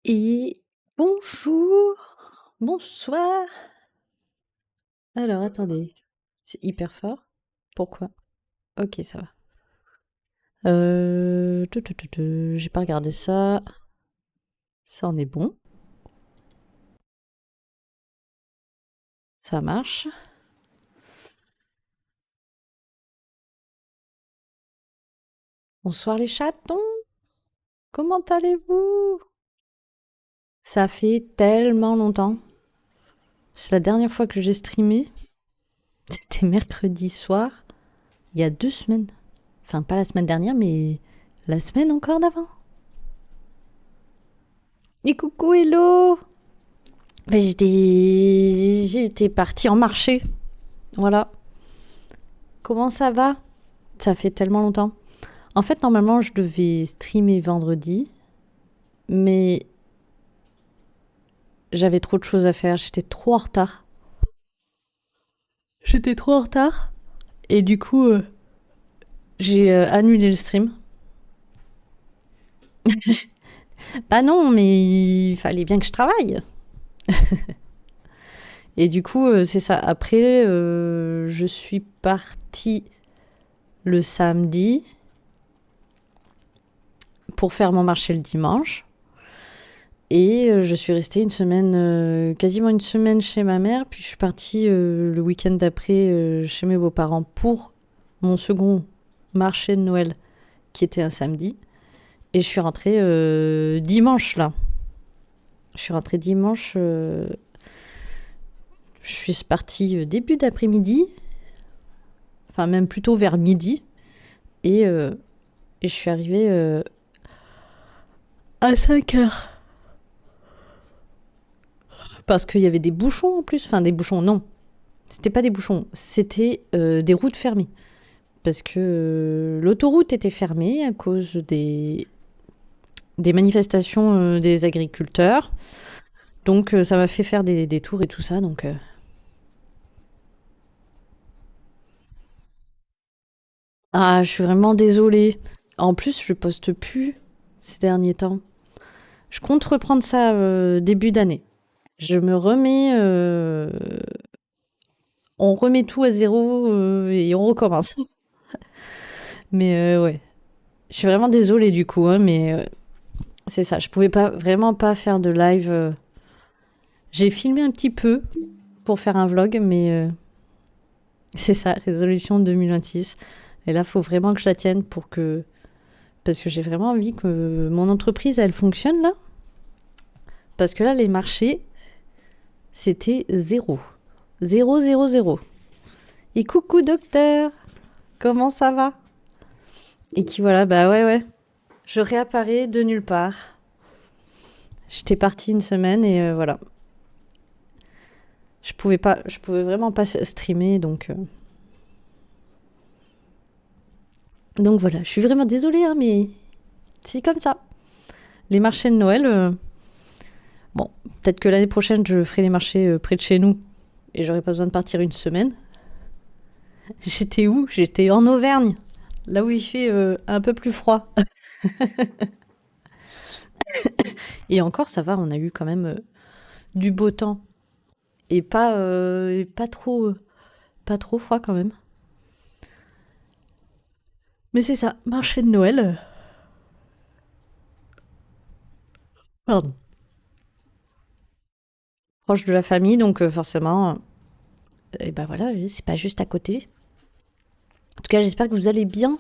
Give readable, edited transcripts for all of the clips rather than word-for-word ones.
Et bonjour, bonsoir. Alors attendez, c'est hyper fort. Pourquoi? OK, ça va. J'ai pas regardé ça. Ça en est bon. Ça marche. Bonsoir les chatons. Comment allez-vous? Ça fait tellement longtemps. C'est la dernière fois que j'ai streamé. C'était mercredi soir, il y a 2 semaines. Enfin, pas la semaine dernière, mais la semaine encore d'avant. Et coucou, hello! Ben, j'étais partie en marché. Voilà. Comment ça va? Ça fait tellement longtemps. En fait, normalement, je devais streamer vendredi, mais j'avais trop de choses à faire. J'étais trop en retard. J'étais trop en retard. Et du coup, j'ai annulé le stream. Bah non, mais il fallait bien que je travaille. Et du coup, c'est ça. Après, je suis partie le samedi pour faire mon marché le dimanche. Et je suis restée une semaine, quasiment une semaine chez ma mère. Puis je suis partie le week-end d'après chez mes beaux-parents pour mon second marché de Noël, qui était un samedi. Et je suis rentrée dimanche, là. Je suis rentrée dimanche. Je suis partie début d'après-midi. Enfin, même plutôt vers midi. Et je suis arrivée à 5 heures. Parce qu'il y avait des bouchons en plus. Enfin, des bouchons, non. C'était pas des bouchons. C'était des routes fermées. Parce que l'autoroute était fermée à cause des manifestations des agriculteurs. Donc ça m'a fait faire des tours et tout ça. Donc ah, je suis vraiment désolée. En plus, je poste plus ces derniers temps. Je compte reprendre ça début d'année. Je me remets, on remet tout à zéro et on recommence. Mais ouais, je suis vraiment désolée du coup, hein, mais c'est ça. Je pouvais pas vraiment pas faire de live. J'ai filmé un petit peu pour faire un vlog, mais c'est ça, résolution 2026. Et là, il faut vraiment que je la tienne pour que... Parce que j'ai vraiment envie que mon entreprise, elle fonctionne là. Parce que là, les marchés, c'était zéro. Zéro, zéro, zéro. Et coucou docteur, comment ça va? Et qui voilà, bah ouais, ouais. Je réapparais de nulle part. J'étais partie une semaine et voilà. Je pouvais vraiment pas streamer, donc voilà. Je suis vraiment désolée, hein, mais c'est comme ça. Les marchés de Noël, bon, peut-être que l'année prochaine, je ferai les marchés près de chez nous et j'aurai pas besoin de partir une semaine. J'étais où? J'étais en Auvergne, là où il fait un peu plus froid. Et encore, ça va, on a eu quand même du beau temps et pas trop froid quand même. Mais c'est ça, marché de Noël. Pardon. Proche de la famille, donc forcément, et ben voilà, c'est pas juste à côté. En tout cas, j'espère que vous allez bien.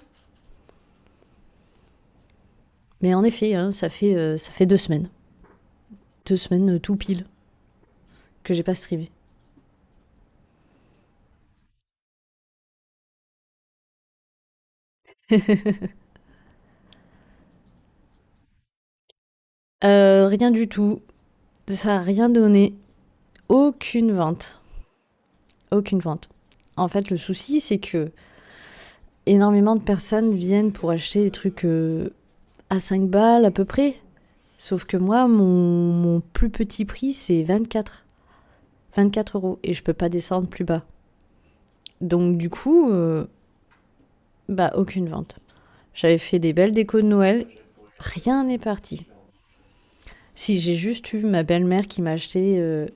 Mais en effet, hein, ça fait 2 semaines. 2 semaines tout pile que j'ai pas streamé. Rien du tout. Ça a rien donné. Aucune vente. Aucune vente. En fait, le souci, c'est que énormément de personnes viennent pour acheter des trucs à 5 balles à peu près. Sauf que moi, mon plus petit prix, c'est 24 euros. Et je peux pas descendre plus bas. Donc du coup, bah aucune vente. J'avais fait des belles décos de Noël. Rien n'est parti. Si, j'ai juste eu ma belle-mère qui m'a acheté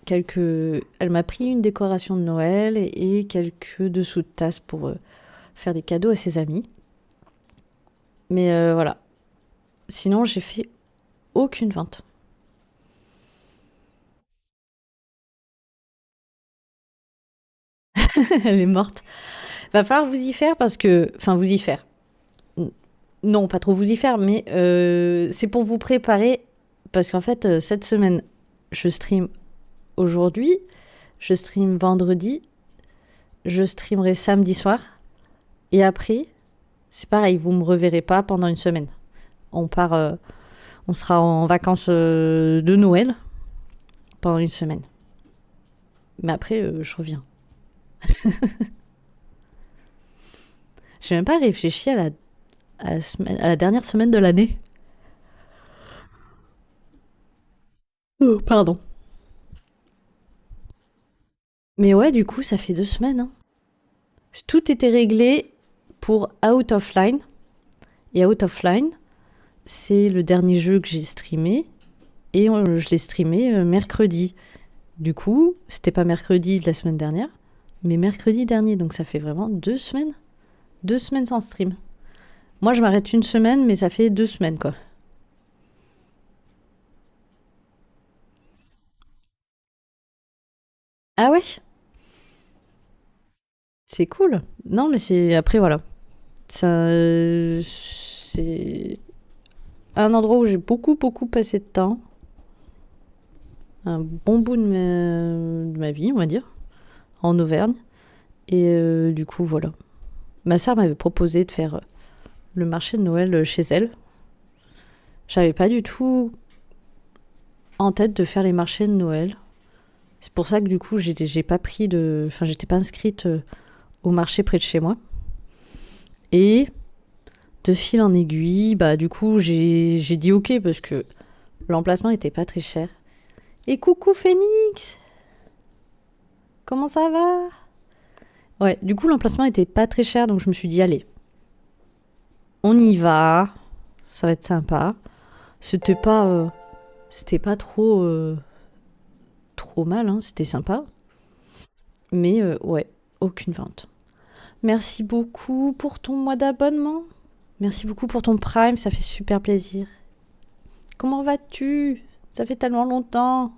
quelques... Elle m'a pris une décoration de Noël et quelques dessous de tasse pour faire des cadeaux à ses amis. Mais voilà. Sinon, j'ai fait aucune vente. Elle est morte. Va falloir vous y faire parce que... Enfin, vous y faire. Non, pas trop vous y faire, mais c'est pour vous préparer. Parce qu'en fait, cette semaine, je stream aujourd'hui, je stream vendredi, je streamerai samedi soir. Et après, c'est pareil, vous me reverrez pas pendant une semaine. On part, on sera en vacances de Noël pendant une semaine. Mais après, je reviens. J'ai même pas réfléchi à la dernière semaine de l'année. Oh, pardon. Mais ouais, du coup, ça fait 2 semaines, hein. Tout était réglé pour Out of Line. Et Out of Line, c'est le dernier jeu que j'ai streamé. Et je l'ai streamé mercredi. Du coup, c'était pas mercredi de la semaine dernière, mais mercredi dernier. Donc ça fait vraiment 2 semaines. 2 semaines sans stream. Moi, je m'arrête une semaine, mais ça fait 2 semaines, quoi. Ah ouais. C'est cool. Non, mais c'est... Après, voilà. Ça... C'est un endroit où j'ai beaucoup, beaucoup passé de temps. Un bon bout de ma vie, on va dire. En Auvergne. Et du coup, voilà. Ma sœur m'avait proposé de faire le marché de Noël chez elle. J'avais pas du tout en tête de faire les marchés de Noël. C'est pour ça que du coup, j'ai pas pris de. Enfin, j'étais pas inscrite au marché près de chez moi. Et de fil en aiguille, bah du coup, j'ai dit ok parce que l'emplacement était pas très cher. Et coucou Phoenix, comment ça va? Ouais, du coup, l'emplacement était pas très cher, donc je me suis dit allez, on y va, ça va être sympa. C'était pas trop mal, hein, c'était sympa. Mais ouais, aucune vente. Merci beaucoup pour ton mois d'abonnement. Merci beaucoup pour ton Prime, ça fait super plaisir. Comment vas-tu? Ça fait tellement longtemps.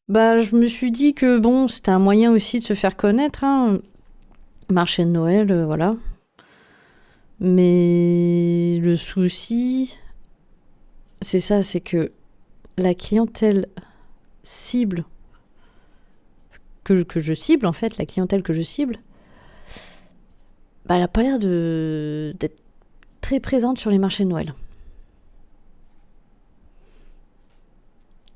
Bah, je me suis dit que bon, c'était un moyen aussi de se faire connaître, hein. Marché de Noël, voilà. Mais le souci, c'est ça, c'est que la clientèle cible, que je cible en fait, la clientèle que je cible, bah, elle a pas l'air d'être très présente sur les marchés de Noël.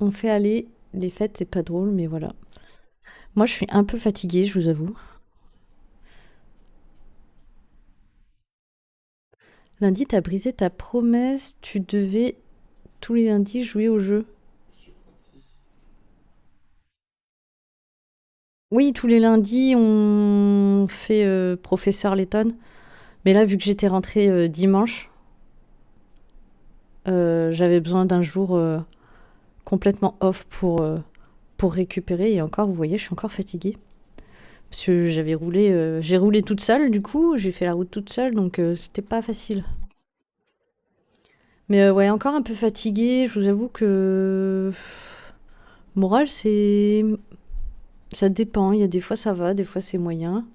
On fait aller les fêtes, c'est pas drôle, mais voilà. Moi, je suis un peu fatiguée, je vous avoue. Lundi, t'as brisé ta promesse, tu devais tous les lundis jouer au jeu. Oui, tous les lundis, on fait professeur Letton. Mais là, vu que j'étais rentrée dimanche, j'avais besoin d'un jour complètement off pour récupérer. Et encore, vous voyez, je suis encore fatiguée. Parce que j'ai roulé toute seule, du coup, j'ai fait la route toute seule, donc c'était pas facile. Mais ouais, encore un peu fatiguée. Je vous avoue que moral, ça dépend. Il y a des fois ça va, des fois c'est moyen.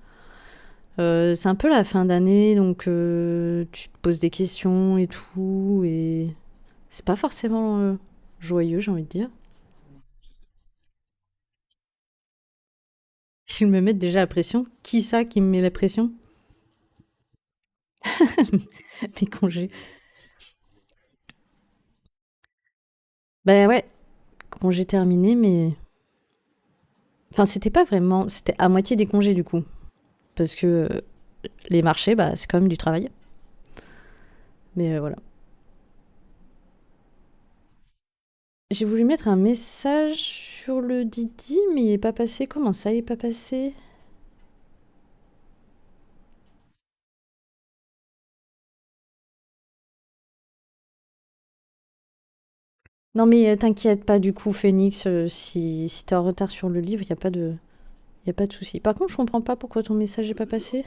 C'est un peu la fin d'année, donc tu te poses des questions et tout, et c'est pas forcément joyeux, j'ai envie de dire. Ils me mettent déjà la pression. Qui ça qui me met la pression? Mes congés. Bah ouais, congés terminés, mais... Enfin, c'était pas vraiment... C'était à moitié des congés, du coup. Parce que les marchés, bah, c'est quand même du travail. Mais voilà. J'ai voulu mettre un message sur le Didi, mais il est pas passé. Comment ça, il est pas passé? Non, mais t'inquiète pas, du coup, Phoenix, si t'es en retard sur le livre, y a pas de souci. Par contre, je comprends pas pourquoi ton message est pas passé.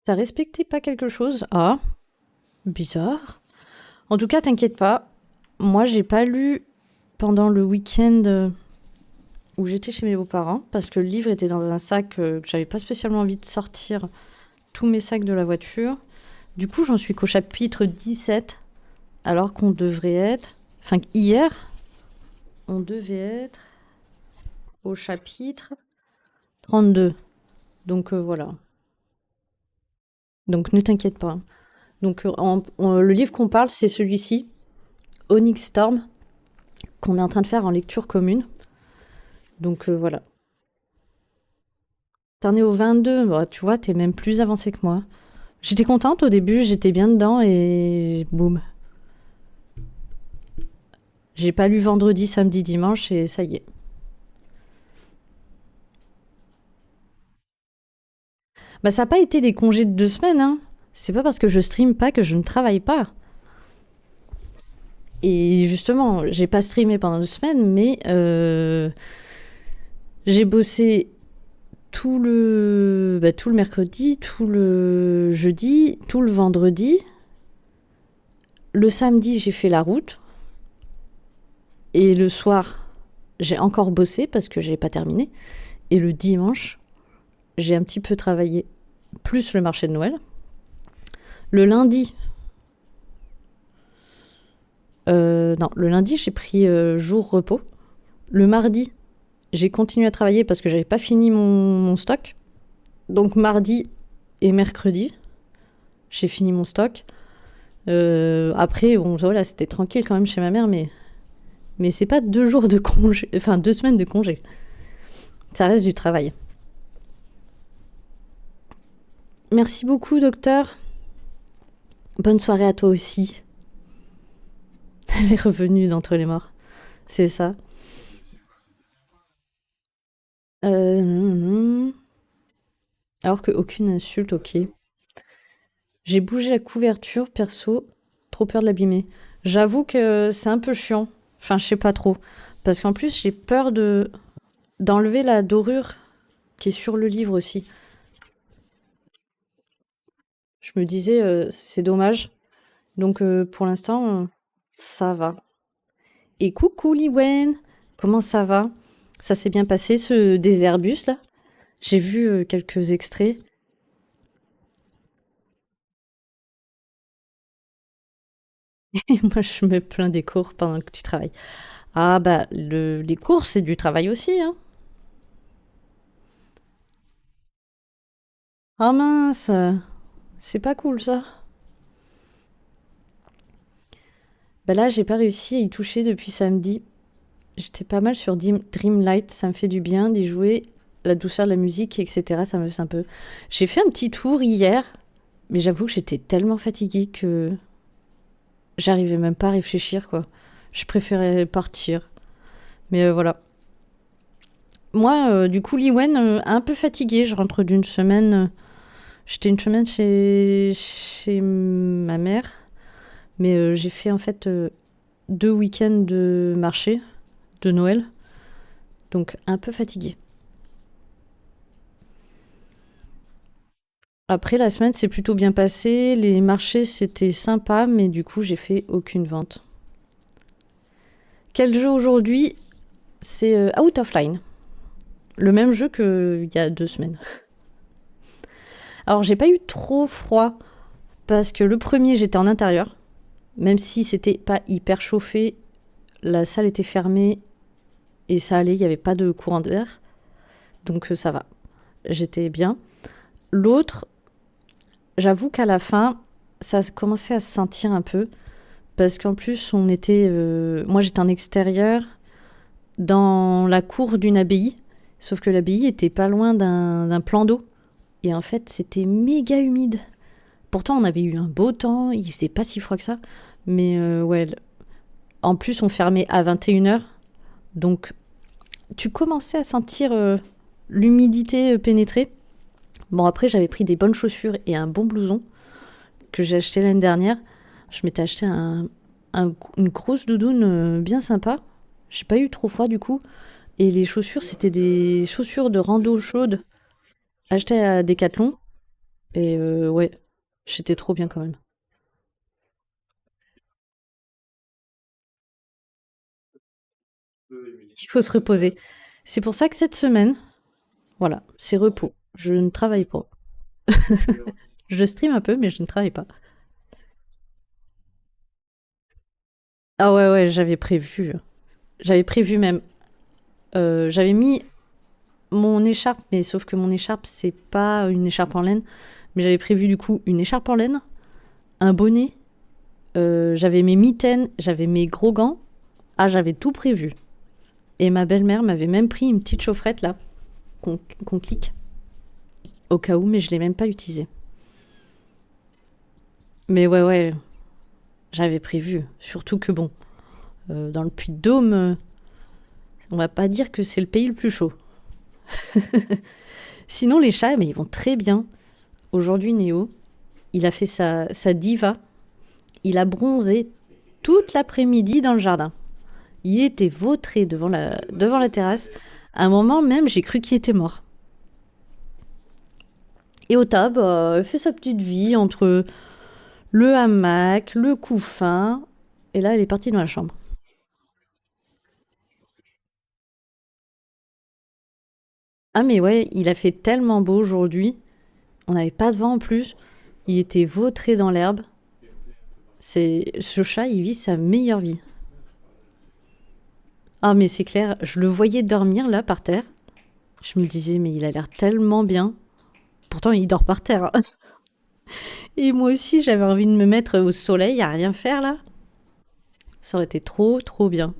T'as respecté pas quelque chose? Ah, bizarre. En tout cas, t'inquiète pas. Moi, j'ai pas lu pendant le week-end où j'étais chez mes beaux-parents parce que le livre était dans un sac que j'avais pas spécialement envie de sortir tous mes sacs de la voiture. Du coup, j'en suis qu'au chapitre 17 alors qu'on devrait être. Enfin, hier, on devait être au chapitre 32. Donc voilà. Donc ne t'inquiète pas. Donc le livre qu'on parle, c'est celui-ci, Onyx Storm, qu'on est en train de faire en lecture commune. Donc voilà. T'en es au 22, bah, tu vois, t'es même plus avancé que moi. J'étais contente au début, j'étais bien dedans et boum. J'ai pas lu vendredi, samedi, dimanche et ça y est. Bah ça n'a pas été des congés de 2 semaines, hein. C'est pas parce que je stream pas que je ne travaille pas. Et justement, j'ai pas streamé pendant 2 semaines, mais j'ai bossé tout le mercredi, tout le jeudi, tout le vendredi. Le samedi, j'ai fait la route. Et le soir, j'ai encore bossé parce que j'ai pas terminé. Et le dimanche, j'ai un petit peu travaillé, plus le marché de Noël. Le lundi, non, le lundi, j'ai pris jour repos. Le mardi, j'ai continué à travailler parce que j'avais pas fini mon stock. Donc mardi et mercredi, j'ai fini mon stock. Après, bon, voilà, c'était tranquille quand même chez ma mère, mais c'est pas 2 jours de congé, enfin 2 semaines de congé. Ça reste du travail. Merci beaucoup, docteur. Bonne soirée à toi aussi. Elle est revenue d'entre les morts. C'est ça. Euh... Alors que aucune insulte, ok. J'ai bougé la couverture, perso. Trop peur de l'abîmer. J'avoue que c'est un peu chiant. Enfin, je sais pas trop. Parce qu'en plus, j'ai peur d'enlever la dorure qui est sur le livre aussi. Je me disais, c'est dommage. Donc, pour l'instant, ça va. Et coucou Liwen, comment ça va? Ça s'est bien passé ce désherbus là? J'ai vu quelques extraits. Et moi, je me plains des cours pendant que tu travailles. Ah bah, les cours, c'est du travail aussi, hein. Ah mince, c'est pas cool ça. Bah là, j'ai pas réussi à y toucher depuis samedi. J'étais pas mal sur Dreamlight, ça me fait du bien d'y jouer, la douceur de la musique, etc. Ça me fait un peu. J'ai fait un petit tour hier, mais j'avoue que j'étais tellement fatiguée que j'arrivais même pas à réfléchir, quoi. Je préférais partir. Mais voilà. Moi, du coup, Liwen, un peu fatiguée. Je rentre d'une semaine. J'étais une semaine chez ma mère. Mais j'ai fait en fait 2 week-ends de marché de Noël. Donc un peu fatiguée. Après, la semaine s'est plutôt bien passée. Les marchés, c'était sympa. Mais du coup, j'ai fait aucune vente. Quel jeu aujourd'hui? C'est Out of Line. Le même jeu qu'il y a 2 semaines. Alors, j'ai pas eu trop froid parce que le premier, j'étais en intérieur. Même si c'était pas hyper chauffé, la salle était fermée et ça allait, il n'y avait pas de courant d'air. Donc ça va. J'étais bien. L'autre, j'avoue qu'à la fin, ça commençait à se sentir un peu. Parce qu'en plus, moi, j'étais en extérieur, dans la cour d'une abbaye. Sauf que l'abbaye était pas loin d'un plan d'eau. Et en fait, c'était méga humide. Pourtant, on avait eu un beau temps, il faisait pas si froid que ça. Mais ouais, en plus, on fermait à 21h. Donc, tu commençais à sentir l'humidité pénétrer. Bon, après, j'avais pris des bonnes chaussures et un bon blouson. que j'ai acheté l'année dernière. Je m'étais acheté une grosse doudoune bien sympa. J'ai pas eu trop froid du coup. Et les chaussures, c'était des chaussures de rando chaude achetées à Decathlon. Et ouais, j'étais trop bien quand même. Il faut se reposer. C'est pour ça que cette semaine, voilà, c'est repos. Je ne travaille pas. Je stream un peu, mais je ne travaille pas. Ah ouais, ouais, j'avais prévu. J'avais prévu même. J'avais mis mon écharpe, mais sauf que mon écharpe, c'est pas une écharpe en laine. Mais j'avais prévu du coup une écharpe en laine, un bonnet, j'avais mes mitaines, j'avais mes gros gants. Ah, j'avais tout prévu. Et ma belle-mère m'avait même pris une petite chaufferette là, qu'on clique, au cas où, mais je l'ai même pas utilisée. Mais ouais, ouais, j'avais prévu. Surtout que bon, dans le Puy-de-Dôme, on va pas dire que c'est le pays le plus chaud. Sinon, les chats, mais ils vont très bien. Aujourd'hui, Néo, il a fait sa diva. Il a bronzé toute l'après-midi dans le jardin. Il était vautré devant la terrasse. À un moment même, j'ai cru qu'il était mort. Et Ota, bah, elle fait sa petite vie entre le hamac, le couffin. Et là, elle est partie dans la chambre. Ah mais ouais, il a fait tellement beau aujourd'hui. On n'avait pas de vent en plus. Il était vautré dans l'herbe. Ce chat, il vit sa meilleure vie. Ah mais c'est clair, je le voyais dormir là par terre. Je me disais mais il a l'air tellement bien. Pourtant il dort par terre, hein. Et moi aussi j'avais envie de me mettre au soleil à rien faire là. Ça aurait été trop trop bien.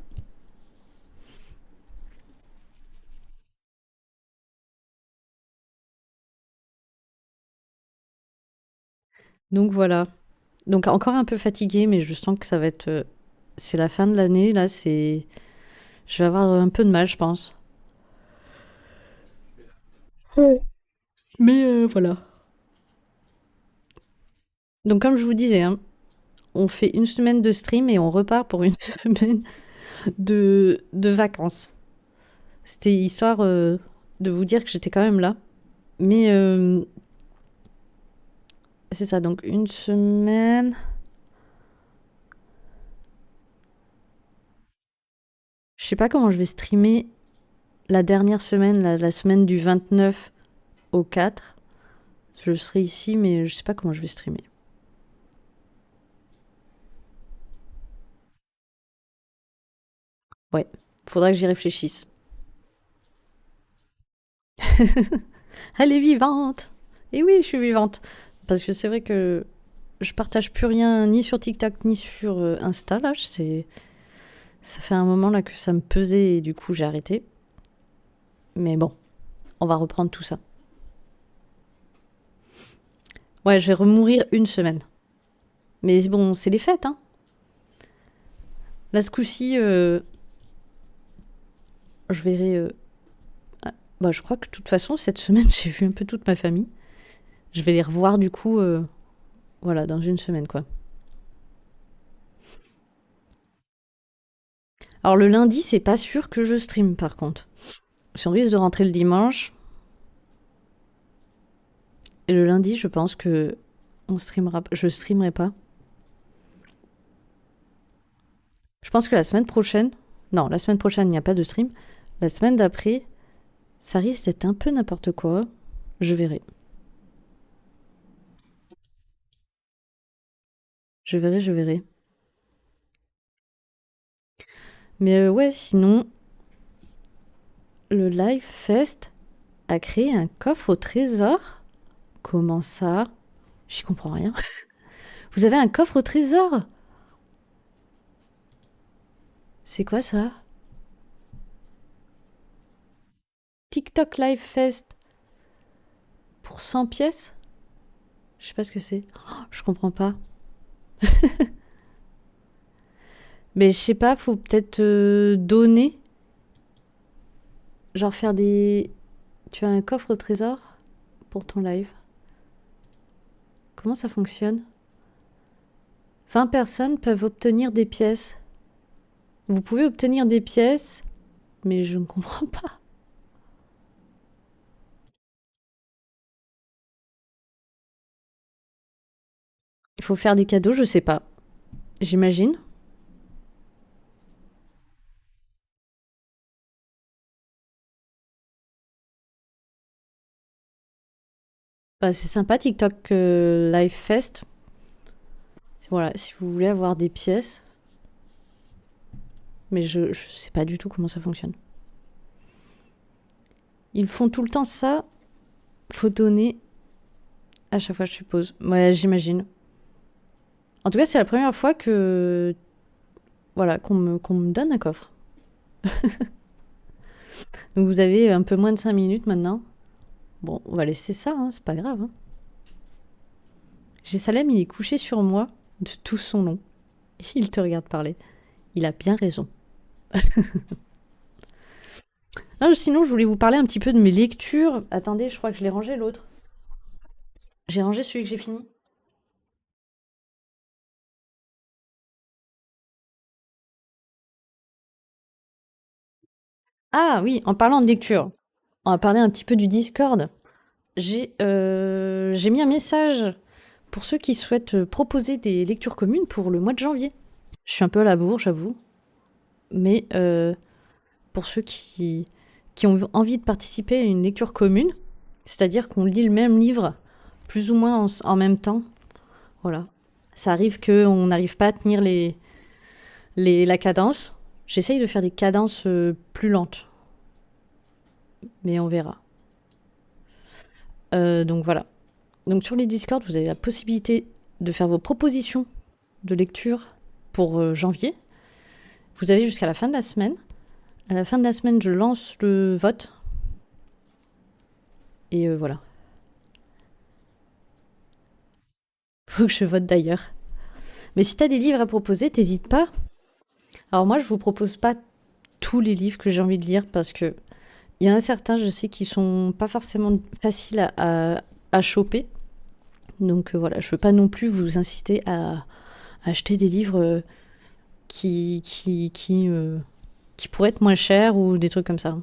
Donc voilà. Donc encore un peu fatiguée mais je sens que ça va être... c'est la fin de l'année là, c'est... Je vais avoir un peu de mal je pense. Ouais. Mais voilà. Donc comme je vous disais, hein, on fait une semaine de stream et on repart pour une semaine de vacances. C'était histoire de vous dire que j'étais quand même là. Mais c'est ça, donc une semaine. Je sais pas comment je vais streamer la dernière semaine, la semaine du 29 au 4. Je serai ici, mais je sais pas comment je vais streamer. Ouais, faudra que j'y réfléchisse. Elle est vivante. Et oui, je suis vivante. Parce que c'est vrai que je partage plus rien ni sur TikTok ni sur Insta. Là, ça fait un moment là que ça me pesait et du coup j'ai arrêté. Mais bon, on va reprendre tout ça. Ouais, je vais remourir une semaine. Mais bon, c'est les fêtes, hein. Là, ce coup-ci, je verrai. Bah, je crois que de toute façon, cette semaine, j'ai vu un peu toute ma famille. Je vais les revoir du coup, voilà, dans une semaine, quoi. Alors, le lundi, c'est pas sûr que je stream, par contre. Si on risque de rentrer le dimanche. Et le lundi, je pense que je streamerai pas. Je pense que la semaine prochaine. Non, la semaine prochaine, il n'y a pas de stream. La semaine d'après, ça risque d'être un peu n'importe quoi. Je verrai. Je verrai, je verrai. Mais ouais, sinon, le Live Fest a créé un coffre au trésor. Comment ça? J'y comprends rien. Vous avez un coffre au trésor? C'est quoi ça? TikTok Live Fest pour 100 pièces? Je sais pas ce que c'est. Oh, je comprends pas. Mais je sais pas, faut peut-être donner. Genre faire des... Tu as un coffre au trésor pour ton live. Comment ça fonctionne? 20 personnes peuvent obtenir des pièces. Vous pouvez obtenir des pièces, mais je ne comprends pas. Il faut faire des cadeaux, je sais pas. J'imagine. Bah, c'est sympa TikTok Live Fest. Voilà, si vous voulez avoir des pièces. Mais je sais pas du tout comment ça fonctionne. Ils font tout le temps ça. Faut donner à chaque fois, je suppose. Ouais, j'imagine. En tout cas, c'est la première fois que. Voilà, qu'on me donne un coffre. Donc vous avez un peu moins de 5 minutes maintenant. Bon, on va laisser ça, hein, c'est pas grave. Hein. J'ai Salem, il est couché sur moi de tout son long. Il te regarde parler. Il a bien raison. Non, sinon, je voulais vous parler un petit peu de mes lectures. Attendez, je crois que je l'ai rangé l'autre. J'ai rangé celui que j'ai fini. Ah oui, en parlant de lecture, on va parler un petit peu du Discord. J'ai mis un message pour ceux qui souhaitent proposer des lectures communes pour le mois de janvier. Je suis un peu à la bourre, j'avoue. Mais pour ceux qui ont envie de participer à une lecture commune, c'est-à-dire qu'on lit le même livre plus ou moins en même temps, voilà. Ça arrive qu'on n'arrive pas à tenir la cadence. J'essaye de faire des cadences plus lentes, mais on verra. Donc voilà. Donc sur les Discord, vous avez la possibilité de faire vos propositions de lecture pour janvier. Vous avez jusqu'à la fin de la semaine. À la fin de la semaine, je lance le vote. Et voilà. Faut que je vote d'ailleurs. Mais si t'as des livres à proposer, t'hésites pas. Alors moi, je vous propose pas tous les livres que j'ai envie de lire parce que il y en a certains, je sais, qui sont pas forcément faciles à choper. Donc voilà, je veux pas non plus vous inciter à acheter des livres qui pourraient être moins chers ou des trucs comme ça.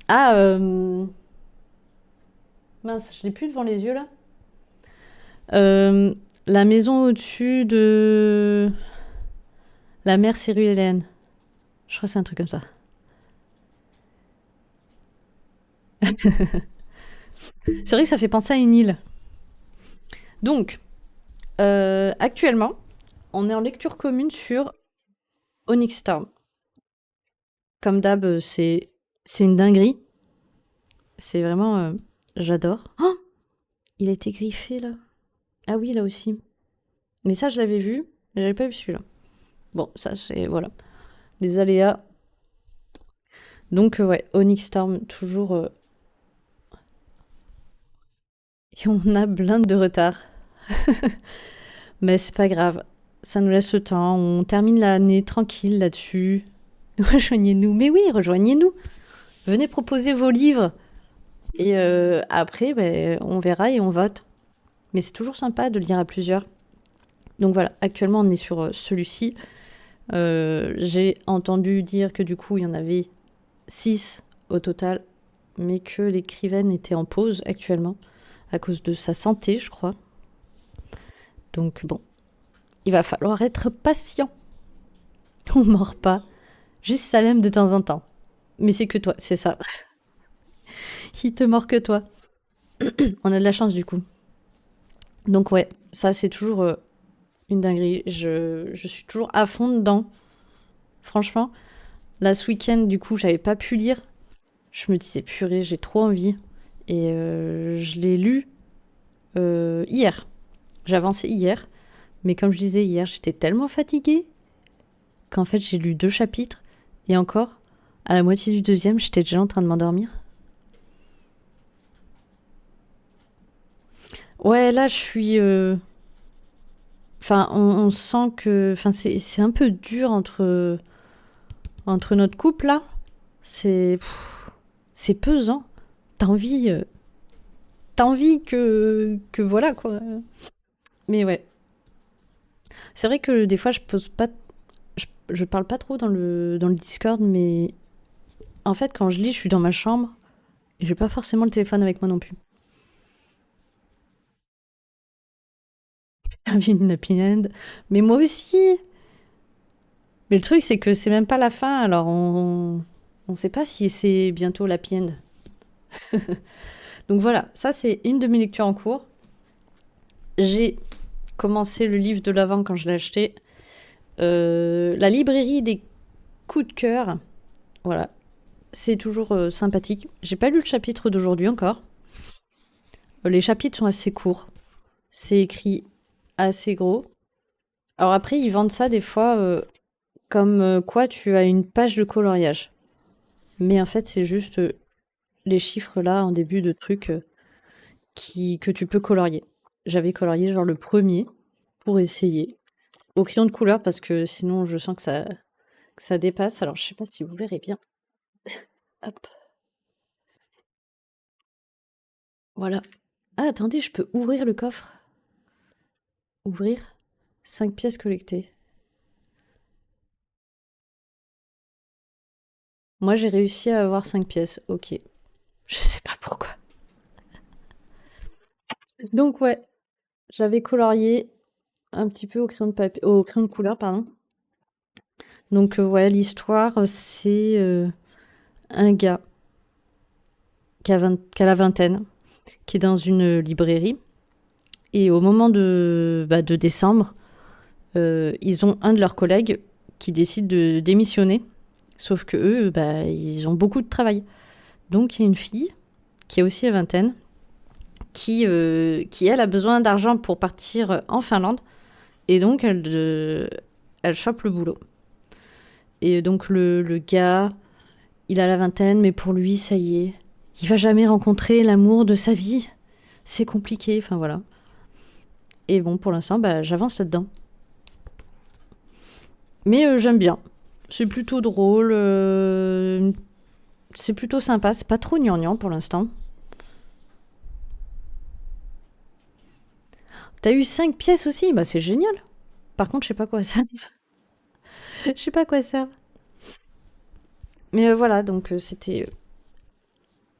Ah, mince, je l'ai plus devant les yeux là. Euh, la maison au-dessus de la mère Cyril-Hélène. Je crois que c'est un truc comme ça. C'est vrai que ça fait penser à une île. Donc, actuellement, on est en lecture commune sur Onyx Storm. Comme d'hab, c'est une dinguerie. C'est vraiment... j'adore. Oh, il a été griffé là. Ah oui, là aussi. Mais ça, je l'avais vu. Mais j'avais pas vu celui-là. Bon, ça, c'est... Voilà. Des aléas. Donc, ouais, Onyx Storm, toujours... et on a blinde de retard. Mais c'est pas grave. Ça nous laisse le temps. On termine l'année tranquille là-dessus. Rejoignez-nous. Mais oui, rejoignez-nous. Venez proposer vos livres. Et après, ben, on verra et on vote. Mais c'est toujours sympa de lire à plusieurs. Donc voilà, actuellement on est sur celui-ci. J'ai entendu dire que du coup il y en avait 6 au total, mais que l'écrivaine était en pause actuellement à cause de sa santé, je crois. Donc bon, il va falloir être patient. On mord pas. Juste Salem de temps en temps. Mais c'est que toi, c'est ça. Il te mord que toi. On a de la chance du coup. Donc ouais, ça c'est toujours une dinguerie. Je suis toujours à fond dedans. Franchement, là ce week-end du coup j'avais pas pu lire. Je me disais purée, j'ai trop envie. Et je l'ai lu hier. J'ai avancé hier. Mais comme je disais hier, j'étais tellement fatiguée qu'en fait j'ai lu 2 chapitres. Et encore, à la moitié du deuxième, j'étais déjà en train de m'endormir. Ouais, là je suis... Enfin, on sent que... Enfin, c'est un peu dur entre notre couple, là. C'est pesant. T'as envie... T'as envie que voilà, quoi. Mais ouais. C'est vrai que des fois, je pose pas. Je parle pas trop dans le Discord, mais en fait, quand je lis, je suis dans ma chambre et j'ai pas forcément le téléphone avec moi non plus. Une happy end. Mais moi aussi. Mais le truc, c'est que c'est même pas la fin, alors on sait pas si c'est bientôt l'happy end. Donc voilà, ça c'est une de mes lectures en cours. J'ai commencé le livre de l'avant quand je l'ai acheté. La librairie des coups de cœur. Voilà, c'est toujours sympathique. J'ai pas lu le chapitre d'aujourd'hui encore. Les chapitres sont assez courts. C'est écrit assez gros. Alors après, ils vendent ça des fois comme quoi tu as une page de coloriage. Mais en fait, c'est juste les chiffres là en début de truc que tu peux colorier. J'avais colorié genre le premier pour essayer. Au crayon de couleur parce que sinon je sens que ça dépasse. Alors je sais pas si vous verrez bien. Hop, voilà. Ah attendez, je peux ouvrir le coffre. Ouvrir 5 pièces collectées. Moi j'ai réussi à avoir 5 pièces, ok. Je sais pas pourquoi. Donc ouais, j'avais colorié un petit peu au crayon de papier, au crayon de couleur, pardon. Donc ouais, l'histoire, c'est un gars qui a la vingtaine, qui est dans une librairie. Et au moment de décembre, ils ont un de leurs collègues qui décide de démissionner. Sauf que eux, ils ont beaucoup de travail. Donc il y a une fille qui a aussi la vingtaine, qui elle a besoin d'argent pour partir en Finlande. Et donc elle chope le boulot. Et donc le gars, il a la vingtaine, mais pour lui, ça y est, il va jamais rencontrer l'amour de sa vie. C'est compliqué, enfin voilà. Et bon, pour l'instant, j'avance là-dedans. Mais j'aime bien. C'est plutôt drôle. C'est plutôt sympa. C'est pas trop gnangnan pour l'instant. T'as eu 5 pièces aussi? Bah c'est génial. Par contre, je sais pas quoi ça. Je sais pas quoi ça. Mais voilà, donc c'était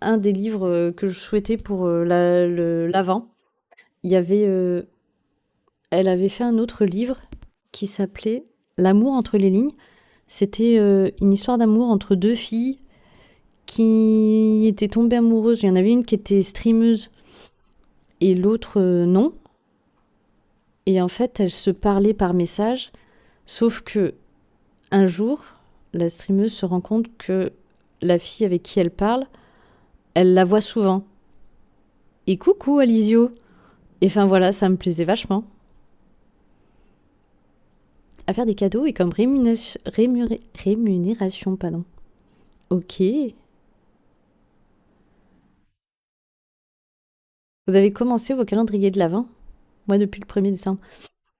un des livres que je souhaitais pour l'avant. Il y avait, elle avait fait un autre livre qui s'appelait L'amour entre les lignes. C'était une histoire d'amour entre deux filles qui étaient tombées amoureuses. Il y en avait une qui était streameuse et l'autre non. Et en fait, elles se parlaient par message, sauf que un jour, la streameuse se rend compte que la fille avec qui elle parle, elle la voit souvent. Et coucou Alizio. Et enfin voilà, ça me plaisait vachement. À faire des cadeaux et comme rémunération, pardon. Ok. Vous avez commencé vos calendriers de l'Avent? Moi, depuis le 1er décembre.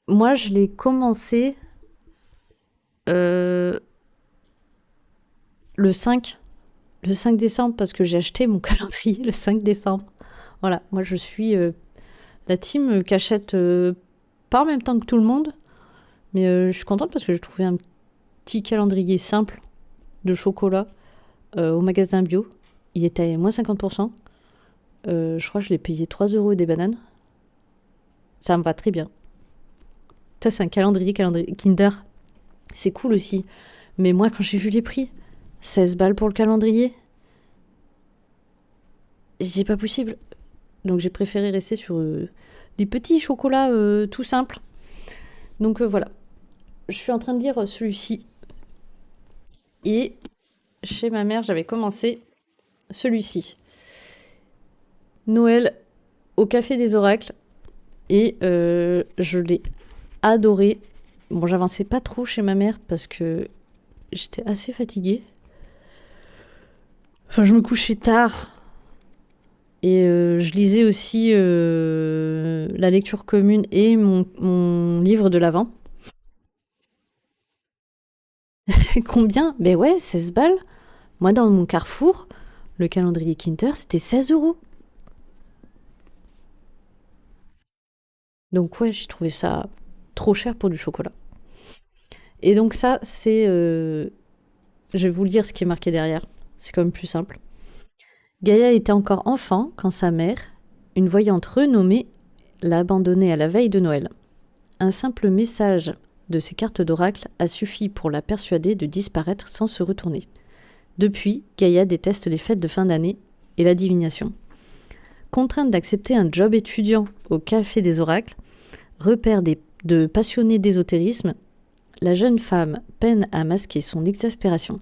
Moi, je l'ai commencé euh, le 5. Le 5 décembre, parce que j'ai acheté mon calendrier le 5 décembre. Voilà, moi, je suis la team qui achète pas en même temps que tout le monde. Mais je suis contente parce que j'ai trouvé un petit calendrier simple de chocolat au magasin bio. Il était à moins 50%. Je crois que je l'ai payé 3 euros et des bananes. Ça me va très bien. Ça, c'est un calendrier Kinder. C'est cool aussi. Mais moi, quand j'ai vu les prix, 16 balles pour le calendrier, c'est pas possible. Donc j'ai préféré rester sur les petits chocolats tout simples. Donc voilà. Je suis en train de lire celui-ci. Et chez ma mère, j'avais commencé celui-ci. Noël au Café des Oracles. Et je l'ai adoré. Bon, j'avançais pas trop chez ma mère parce que j'étais assez fatiguée. Enfin, je me couchais tard. Et je lisais aussi la lecture commune et mon livre de l'Avent. Combien? Ben ouais, 16 balles. Moi, dans mon Carrefour, le calendrier Kinder, c'était 16 euros. Donc ouais, j'ai trouvé ça trop cher pour du chocolat. Et donc ça, c'est... je vais vous lire ce qui est marqué derrière. C'est quand même plus simple. Gaïa était encore enfant quand sa mère, une voyante renommée, l'a abandonnée à la veille de Noël. Un simple message de ses cartes d'oracle a suffi pour la persuader de disparaître sans se retourner. Depuis, Gaïa déteste les fêtes de fin d'année et la divination. Contrainte d'accepter un job étudiant au Café des Oracles, repère de passionnés d'ésotérisme, la jeune femme peine à masquer son exaspération.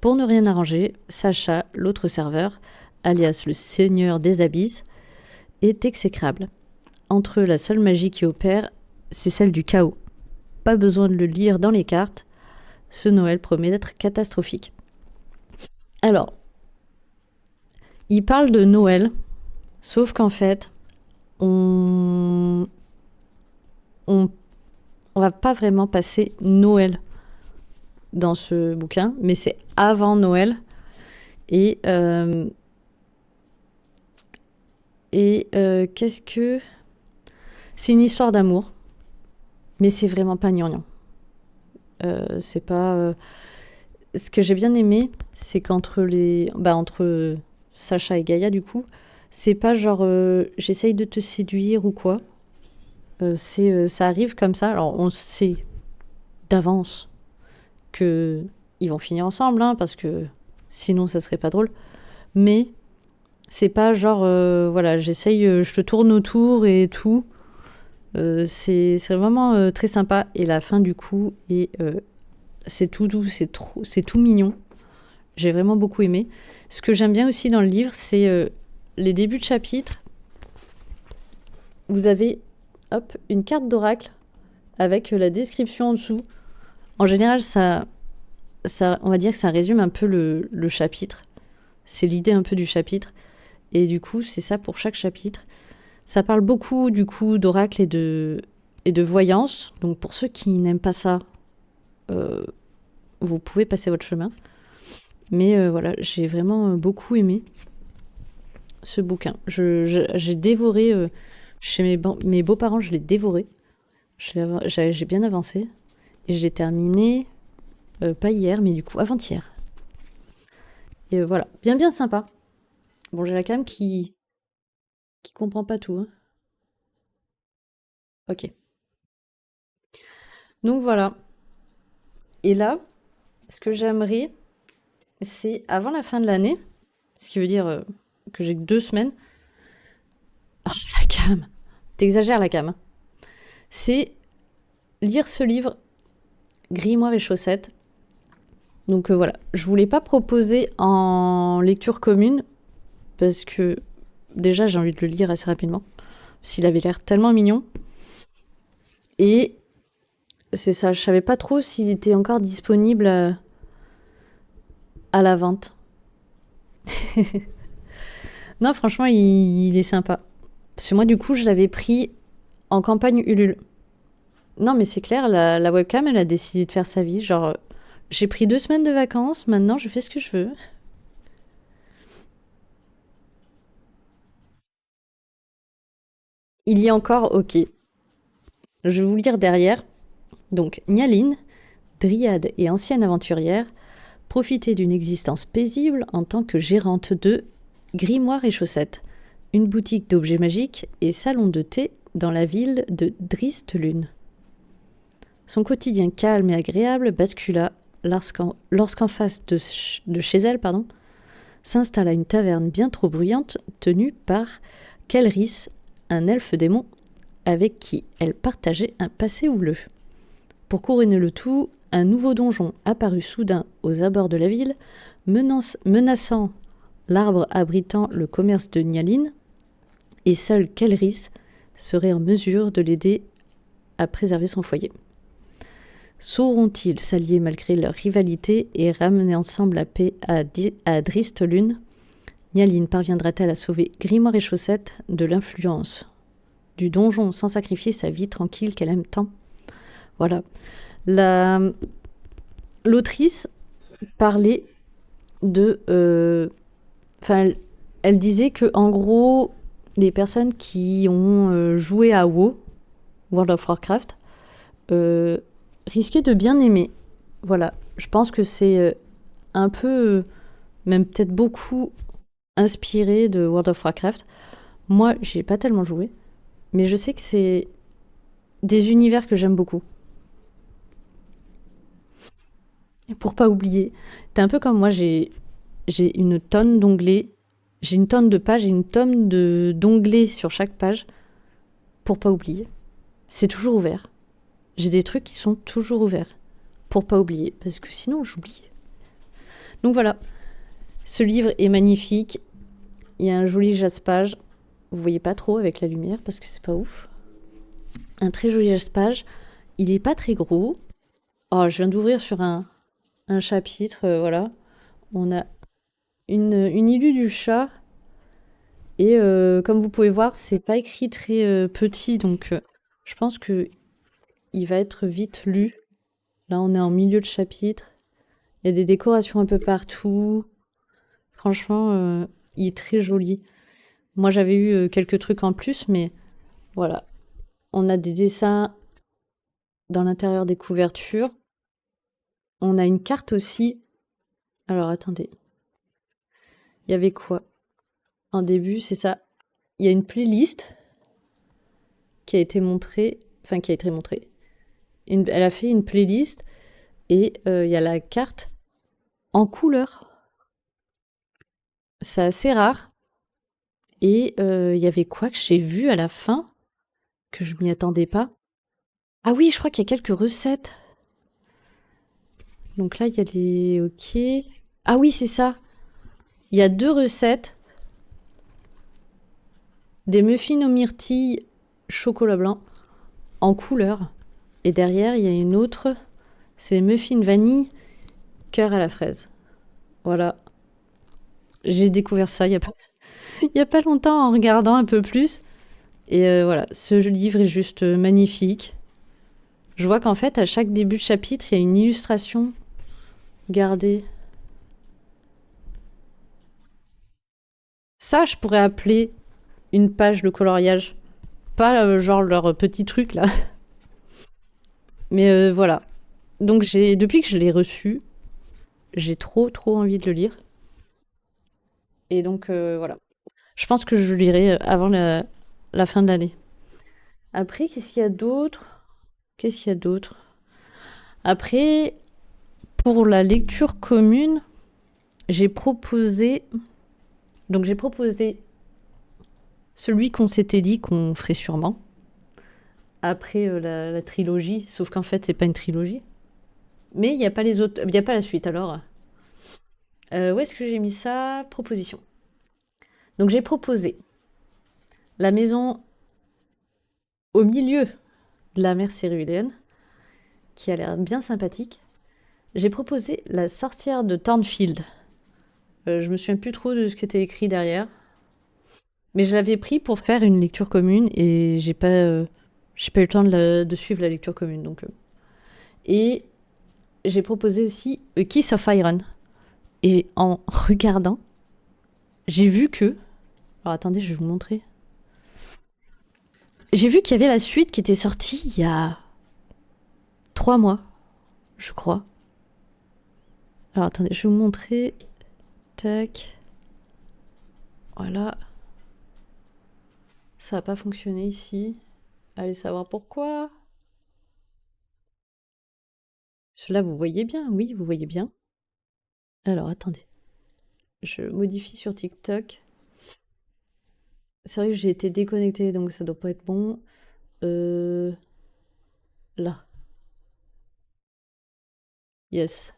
Pour ne rien arranger, Sacha, l'autre serveur, alias le seigneur des abysses, est exécrable. Entre eux, la seule magie qui opère, c'est celle du chaos. Pas besoin de le lire dans les cartes, ce Noël promet d'être catastrophique. Alors, il parle de Noël, sauf qu'en fait, on va pas vraiment passer Noël dans ce bouquin, mais c'est avant Noël. Et qu'est-ce que... C'est une histoire d'amour, mais c'est vraiment pas gnangnan. C'est pas... Ce que j'ai bien aimé, c'est qu'entre entre Sacha et Gaïa, du coup, c'est pas genre j'essaye de te séduire ou quoi. Ça arrive comme ça. Alors on sait d'avance que ils vont finir ensemble, hein, parce que sinon ça serait pas drôle. Mais c'est pas genre voilà, j'essaye, je te tourne autour et tout. C'est vraiment très sympa, et la fin du coup c'est tout doux, c'est tout mignon. J'ai vraiment beaucoup aimé. Ce que j'aime bien aussi dans le livre, c'est les débuts de chapitre. Vous avez une carte d'oracle avec la description en dessous. En général, ça, on va dire que ça résume un peu le chapitre. C'est l'idée un peu du chapitre. Et du coup, c'est ça pour chaque chapitre. Ça parle beaucoup du coup d'oracle et de voyance. Donc pour ceux qui n'aiment pas ça, vous pouvez passer votre chemin. Mais voilà, j'ai vraiment beaucoup aimé ce bouquin. J'ai dévoré, chez mes beaux-parents, je l'ai dévoré. J'ai bien avancé. Et j'ai terminé, pas hier, mais du coup avant-hier. Et voilà, bien sympa. Bon, j'ai la cam qui comprend pas tout, hein. Ok. Donc voilà. Et là, ce que j'aimerais, c'est avant la fin de l'année, ce qui veut dire que j'ai que 2 semaines. Oh, la cam! T'exagères, la cam. C'est lire ce livre, Grimoire et chaussettes. Donc voilà, je voulais pas proposer en lecture commune, parce que déjà j'ai envie de le lire assez rapidement, s'il avait l'air tellement mignon. Et c'est ça, je savais pas trop s'il était encore disponible à la vente. Non, franchement, il est sympa. Parce que moi, du coup, je l'avais pris en campagne Ulule. Non, mais c'est clair, la webcam, elle a décidé de faire sa vie. Genre, j'ai pris 2 semaines de vacances, maintenant je fais ce que je veux. Il y a encore, ok. Je vais vous lire derrière. Donc, Nyaline, dryade et ancienne aventurière, profitait d'une existence paisible en tant que gérante de Grimoire et chaussettes, une boutique d'objets magiques et salon de thé dans la ville de Dristelune. Son quotidien calme et agréable bascula lorsqu'en face de chez elle, s'installa une taverne bien trop bruyante tenue par Kelris, un elfe démon avec qui elle partageait un passé houleux. Pour couronner le tout, un nouveau donjon apparut soudain aux abords de la ville, menaçant l'arbre abritant le commerce de Nyaline, et seul Kelris serait en mesure de l'aider à préserver son foyer. Sauront-ils s'allier malgré leur rivalité et ramener ensemble la paix à Dristelune? Nyaline parviendra-t-elle à sauver Grimoire et chaussettes de l'influence du donjon sans sacrifier sa vie tranquille qu'elle aime tant? Voilà. L'autrice parlait de... elle disait que, en gros, les personnes qui ont joué à WoW, World of Warcraft, risquez de bien aimer. Voilà, je pense que c'est un peu, même peut-être beaucoup inspiré de World of Warcraft. Moi, j'ai pas tellement joué, mais je sais que c'est des univers que j'aime beaucoup. Et pour pas oublier, t'es un peu comme moi, j'ai une tonne d'onglets, j'ai une tonne de pages et une tonne d'onglets sur chaque page pour pas oublier. C'est toujours ouvert. J'ai des trucs qui sont toujours ouverts pour pas oublier, parce que sinon j'oublie. Donc voilà, ce livre est magnifique. Il y a un joli jaspage. Vous voyez pas trop avec la lumière parce que c'est pas ouf. Un très joli jaspage. Il est pas très gros. Oh, je viens d'ouvrir sur un chapitre, voilà. On a une illue du chat. Et comme vous pouvez voir, c'est pas écrit très petit, donc je pense que il va être vite lu. Là, on est en milieu de chapitre. Il y a des décorations un peu partout. Franchement, il est très joli. Moi, j'avais eu quelques trucs en plus, mais voilà. On a des dessins dans l'intérieur des couvertures. On a une carte aussi. Alors, attendez. Il y avait quoi en début? C'est ça. Il y a une playlist qui a été montrée. Enfin, qui a été montrée. Elle a fait une playlist et il y a la carte en couleur. C'est assez rare. Et il y avait quoi que j'ai vu à la fin que je m'y attendais pas. Ah oui, je crois qu'il y a quelques recettes. Donc là, il y a les... Ok. Ah oui, c'est ça. Il y a 2 recettes. Des muffins aux myrtilles chocolat blanc en couleur. Et derrière, il y a une autre. C'est les muffins vanille cœur à la fraise. Voilà. J'ai découvert ça il y a pas longtemps en regardant un peu plus. Et voilà, ce livre est juste magnifique. Je vois qu'en fait, à chaque début de chapitre, il y a une illustration. Regardez. Ça, je pourrais appeler une page de coloriage. Pas genre leur petit truc là. Mais voilà. Donc depuis que je l'ai reçu, j'ai trop envie de le lire. Et donc voilà. Je pense que je le lirai avant la fin de l'année. Après, qu'est-ce qu'il y a d'autre? Qu'est-ce qu'il y a d'autre? Après, pour la lecture commune, j'ai proposé... Donc j'ai proposé celui qu'on s'était dit qu'on ferait sûrement. Après la trilogie, sauf qu'en fait, c'est pas une trilogie. Mais il n'y a pas les autres... Il n'y a pas la suite, alors. Où est-ce que j'ai mis ça? Proposition. Donc j'ai proposé La maison au milieu de la mer céruléenne, qui a l'air bien sympathique. J'ai proposé La sorcière de Thornfield. Je me souviens plus trop de ce qui était écrit derrière. Mais je l'avais pris pour faire une lecture commune et j'ai pas eu le temps de suivre la lecture commune. Donc, Et j'ai proposé aussi A Kiss of Iron. Et en regardant, j'ai vu que... Alors attendez, je vais vous montrer. J'ai vu qu'il y avait la suite qui était sortie il y a 3 mois, je crois. Alors attendez, je vais vous montrer. Tac. Voilà. Ça n'a pas fonctionné ici. Allez savoir pourquoi. Cela, vous voyez bien? Oui, vous voyez bien. Alors, attendez. Je modifie sur TikTok. C'est vrai que j'ai été déconnectée, donc ça doit pas être bon. Là. Yes.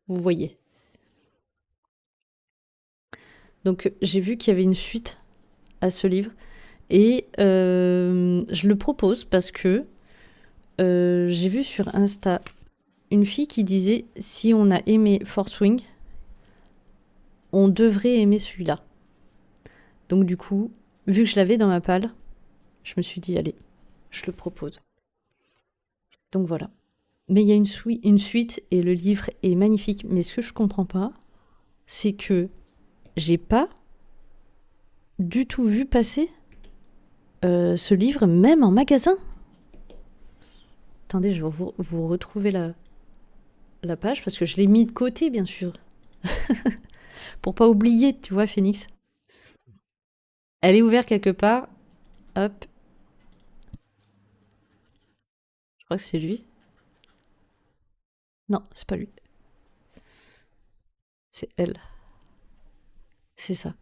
Vous voyez. Donc, j'ai vu qu'il y avait une suite à ce livre. Et je le propose parce que j'ai vu sur Insta une fille qui disait si on a aimé Force Wing, on devrait aimer celui-là. Donc du coup, vu que je l'avais dans ma palle, je me suis dit allez, je le propose. Donc voilà. Mais il y a une suite et le livre est magnifique. Mais ce que je comprends pas, c'est que j'ai pas du tout vu passer ce livre, même en magasin. Attendez, je vais vous retrouver la page parce que je l'ai mis de côté, bien sûr. Pour pas oublier, tu vois, Phoenix. Elle est ouverte quelque part. Hop. Je crois que c'est lui. Non, c'est pas lui. C'est elle. C'est ça.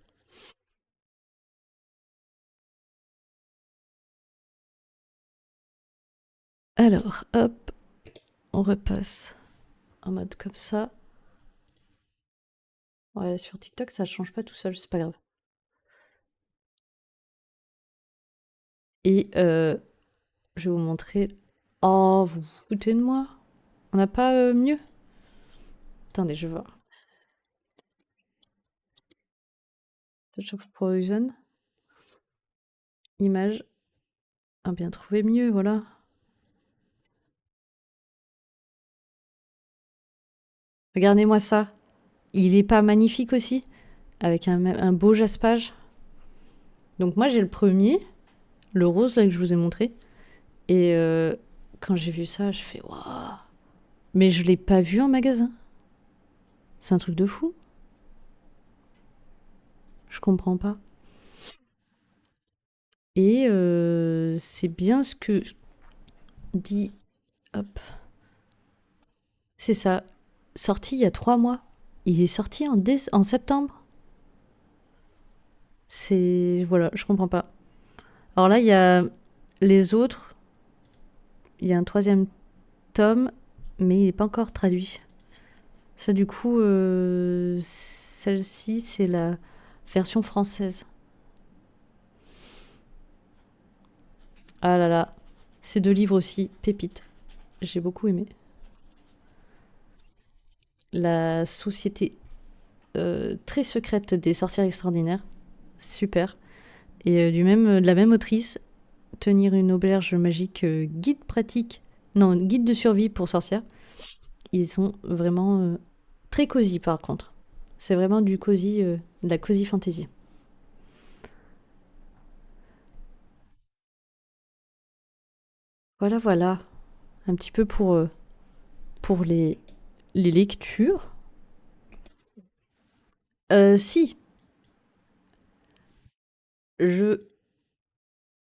Alors, hop. On repasse en mode comme ça. Ouais, sur TikTok, ça change pas tout seul, c'est pas grave. Et je vais vous montrer. Oh, vous vous foutez de moi? On n'a pas mieux? Attendez, je vais voir. Touch of Poison. Image. Ah, bien trouvé mieux, voilà. Regardez-moi ça. Il est pas magnifique aussi? Avec un beau jaspage. Donc moi j'ai le premier, le rose là que je vous ai montré. Et quand j'ai vu ça, je fais waouh. Mais je l'ai pas vu en magasin. C'est un truc de fou. Je comprends pas. Et c'est bien ce que dit. Hop. C'est ça. Sorti il y a 3 mois. Il est sorti en septembre. C'est. Voilà, je comprends pas. Alors là, il y a les autres. Il y a un troisième tome, mais il n'est pas encore traduit. Ça, du coup, celle-ci, c'est la version française. Ah là là. Ces 2 livres aussi, pépites. J'ai beaucoup aimé. La société très secrète des sorcières extraordinaires. Super. Et de la même autrice, Tenir une auberge magique, guide pratique. Non, guide de survie pour sorcières. Ils sont vraiment très cosy par contre. C'est vraiment du cosy, de la cosy fantasy. Voilà, voilà. Un petit peu pour les lectures. Si, je...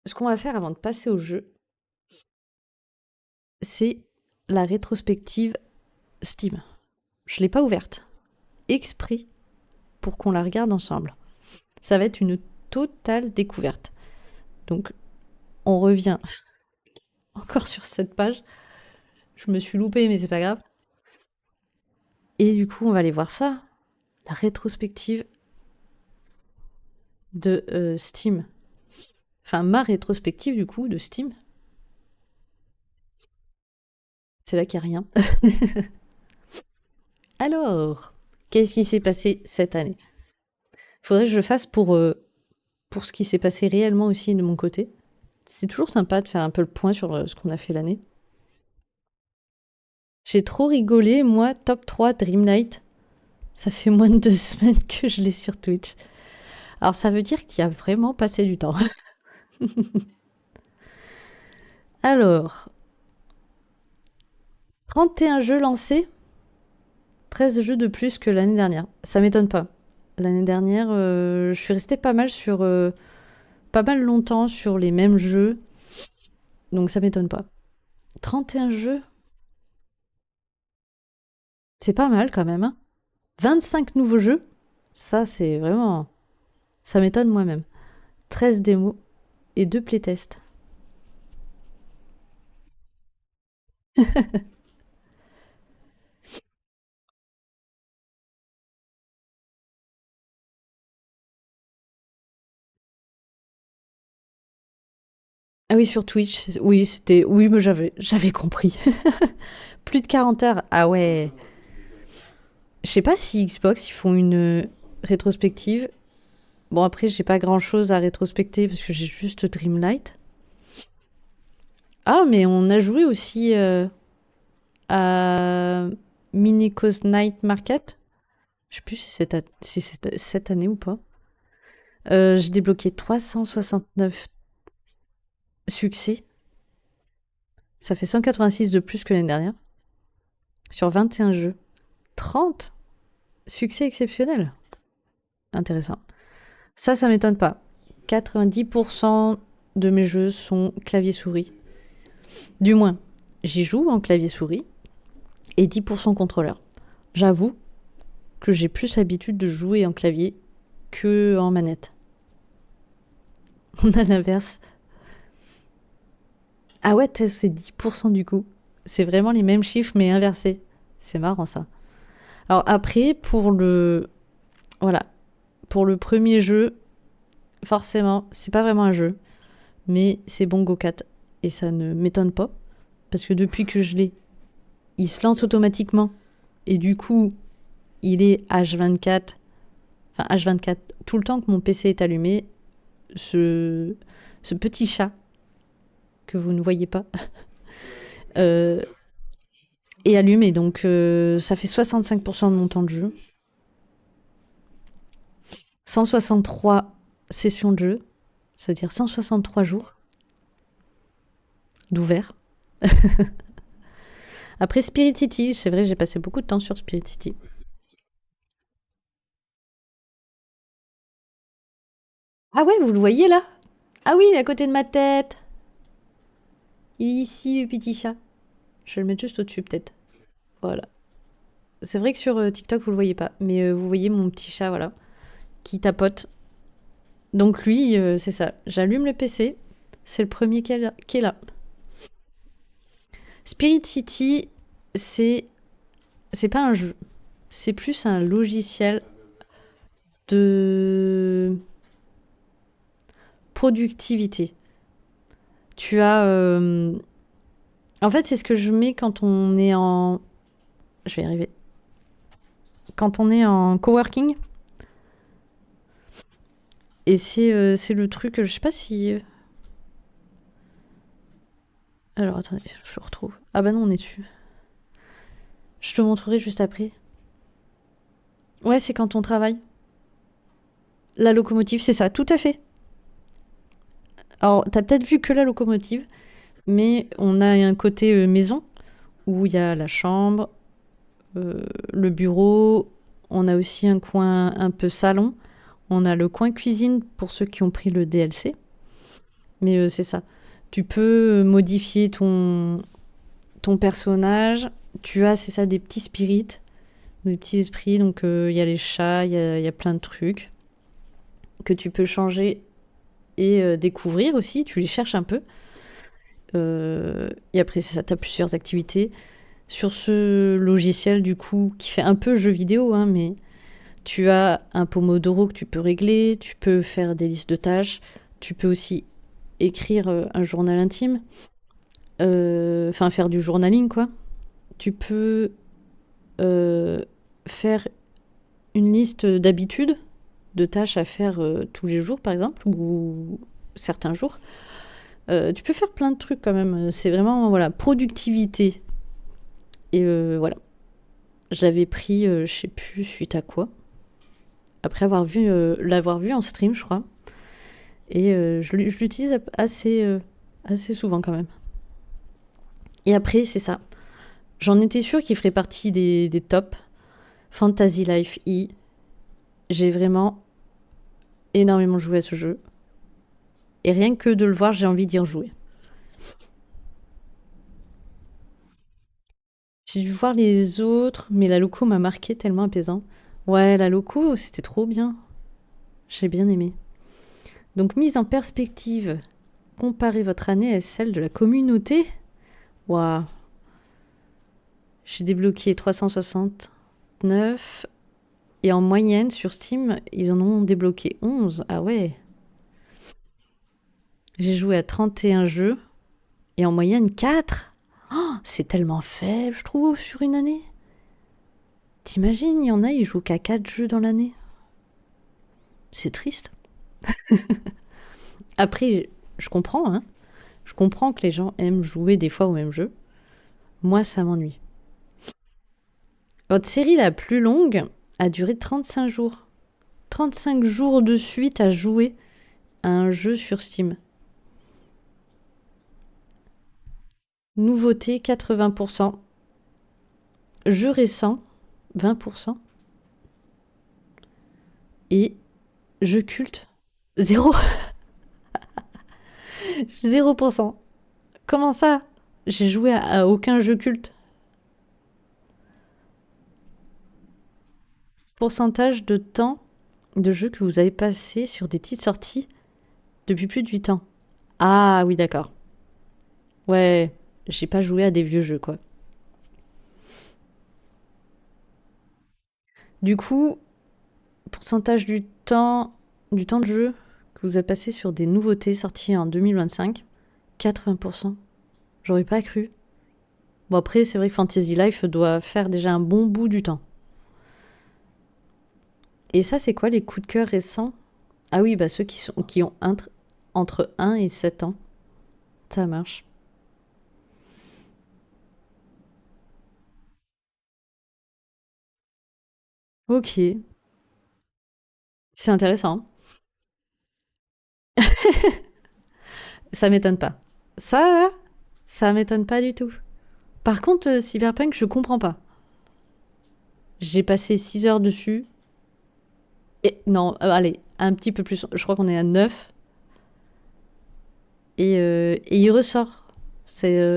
ce qu'on va faire avant de passer au jeu, c'est la rétrospective Steam. Je ne l'ai pas ouverte. Exprès pour qu'on la regarde ensemble. Ça va être une totale découverte. Donc, on revient encore sur cette page. Je me suis loupée, mais c'est pas grave. Et du coup, on va aller voir ça. La rétrospective de Steam. Enfin, ma rétrospective, du coup, de Steam. C'est là qu'il n'y a rien. Alors, qu'est-ce qui s'est passé cette année? Faudrait que je le fasse pour ce qui s'est passé réellement aussi de mon côté. C'est toujours sympa de faire un peu le point sur ce qu'on a fait l'année. J'ai trop rigolé, moi, top 3 Dreamlight. Ça fait moins de 2 semaines que je l'ai sur Twitch. Alors ça veut dire qu'il y a vraiment passé du temps. Alors, 31 jeux lancés, 13 jeux de plus que l'année dernière. Ça m'étonne pas. L'année dernière, je suis restée pas mal longtemps sur les mêmes jeux. Donc ça m'étonne pas. 31 jeux, c'est pas mal quand même. Hein. 25 nouveaux jeux, ça c'est vraiment... Ça m'étonne moi-même. 13 démos et 2 playtests. Ah oui, sur Twitch. Oui, c'était... Oui, mais j'avais compris. Plus de 40 heures. Ah ouais. Je sais pas si Xbox, ils font une rétrospective. Bon, après, j'ai pas grand chose à rétrospecter parce que j'ai juste Dreamlight. Ah, mais on a joué aussi à Minico's Night Market. Je sais plus si c'est cette année ou pas. J'ai débloqué 369 succès. Ça fait 186 de plus que l'année dernière. Sur 21 jeux. 30 succès exceptionnel. Intéressant. Ça m'étonne pas. 90% de mes jeux sont clavier-souris. Du moins, j'y joue en clavier-souris et 10% contrôleur. J'avoue que j'ai plus l'habitude de jouer en clavier que en manette. On a l'inverse. Ah ouais, c'est 10% du coup. C'est vraiment les mêmes chiffres mais inversés. C'est marrant ça. Alors après, voilà, pour le premier jeu, forcément, c'est pas vraiment un jeu, mais c'est Bongo 4. Et ça ne m'étonne pas, parce que depuis que je l'ai, il se lance automatiquement. Et du coup, il est H24, enfin H24, tout le temps que mon PC est allumé, ce petit chat, que vous ne voyez pas, euh, est allumé. Donc ça fait 65% de mon temps de jeu. 163 sessions de jeu, ça veut dire 163 jours d'ouvert. Après Spirit City, c'est vrai, j'ai passé beaucoup de temps sur Spirit City. Ah ouais, vous le voyez là? Ah oui, il est à côté de ma tête. Il est ici, le petit chat. Je vais le mettre juste au-dessus peut-être. Voilà. C'est vrai que sur TikTok, vous le voyez pas, mais vous voyez mon petit chat, voilà, qui tapote. Donc lui, c'est ça. J'allume le PC, c'est le premier qui est là. Spirit City, c'est pas un jeu, c'est plus un logiciel de productivité. Tu as, en fait, c'est ce que je mets quand on est en, je vais y arriver. Quand on est en coworking. Et c'est le truc, je sais pas si. Alors attendez, je le retrouve. Ah bah non, on est dessus. Je te montrerai juste après. Ouais, c'est quand on travaille. La locomotive, c'est ça, tout à fait. Alors, t'as peut-être vu que la locomotive, mais on a un côté maison où il y a la chambre, le bureau. On a aussi un coin un peu salon. On a le coin cuisine pour ceux qui ont pris le DLC. Mais c'est ça. Tu peux modifier ton personnage. Tu as, c'est ça, des petits spirits, des petits esprits. Donc il y a les chats, il y a plein de trucs que tu peux changer et découvrir aussi. Tu les cherches un peu. Et après, c'est ça, tu as plusieurs activités. Sur ce logiciel, du coup, qui fait un peu jeu vidéo, hein, mais tu as un Pomodoro que tu peux régler, tu peux faire des listes de tâches, tu peux aussi écrire un journal intime, enfin faire du journaling, quoi. Tu peux faire une liste d'habitudes, de tâches à faire tous les jours, par exemple, ou certains jours. Tu peux faire plein de trucs quand même. C'est vraiment, voilà, productivité. Et voilà. Je l'avais pris, je sais plus suite à quoi. Après l'avoir vu en stream, je crois. Et je l'utilise assez souvent quand même. Et après, c'est ça. J'en étais sûre qu'il ferait partie des tops. Fantasy Life E. J'ai vraiment énormément joué à ce jeu. Et rien que de le voir, j'ai envie d'y rejouer. J'ai dû voir les autres, mais la loco m'a marqué tellement apaisant. Ouais, la loco, c'était trop bien. J'ai bien aimé. Donc, mise en perspective, comparez votre année à celle de la communauté. Waouh. J'ai débloqué 369. Et en moyenne, sur Steam, ils en ont débloqué 11. Ah ouais. J'ai joué à 31 jeux. Et en moyenne, 4. Oh, c'est tellement faible, je trouve, sur une année. T'imagines, il y en a, ils jouent qu'à 4 jeux dans l'année. C'est triste. Après, je comprends, hein. Je comprends que les gens aiment jouer des fois au même jeu. Moi, ça m'ennuie. Votre série la plus longue a duré 35 jours. 35 jours de suite à jouer à un jeu sur Steam. Nouveauté 80%. Jeux récents 20%. Et jeux cultes 0. 0%. Comment ça? J'ai joué à aucun jeu culte. Pourcentage de temps de jeu que vous avez passé sur des titres sortis depuis plus de 8 ans. Ah oui, d'accord. Ouais, j'ai pas joué à des vieux jeux, quoi. Du coup, pourcentage du temps de jeu que vous avez passé sur des nouveautés sorties en 2025, 80%. J'aurais pas cru. Bon, après, c'est vrai que Fantasy Life doit faire déjà un bon bout du temps. Et ça, c'est quoi les coups de cœur récents? Ah oui, bah ceux qui ont entre 1 et 7 ans. Ça marche. Ok, c'est intéressant. Ça m'étonne pas. Ça, ça m'étonne pas du tout. Par contre, Cyberpunk, je comprends pas. J'ai passé 6 heures dessus. Et non, allez, un petit peu plus. Je crois qu'on est à 9. Et il ressort.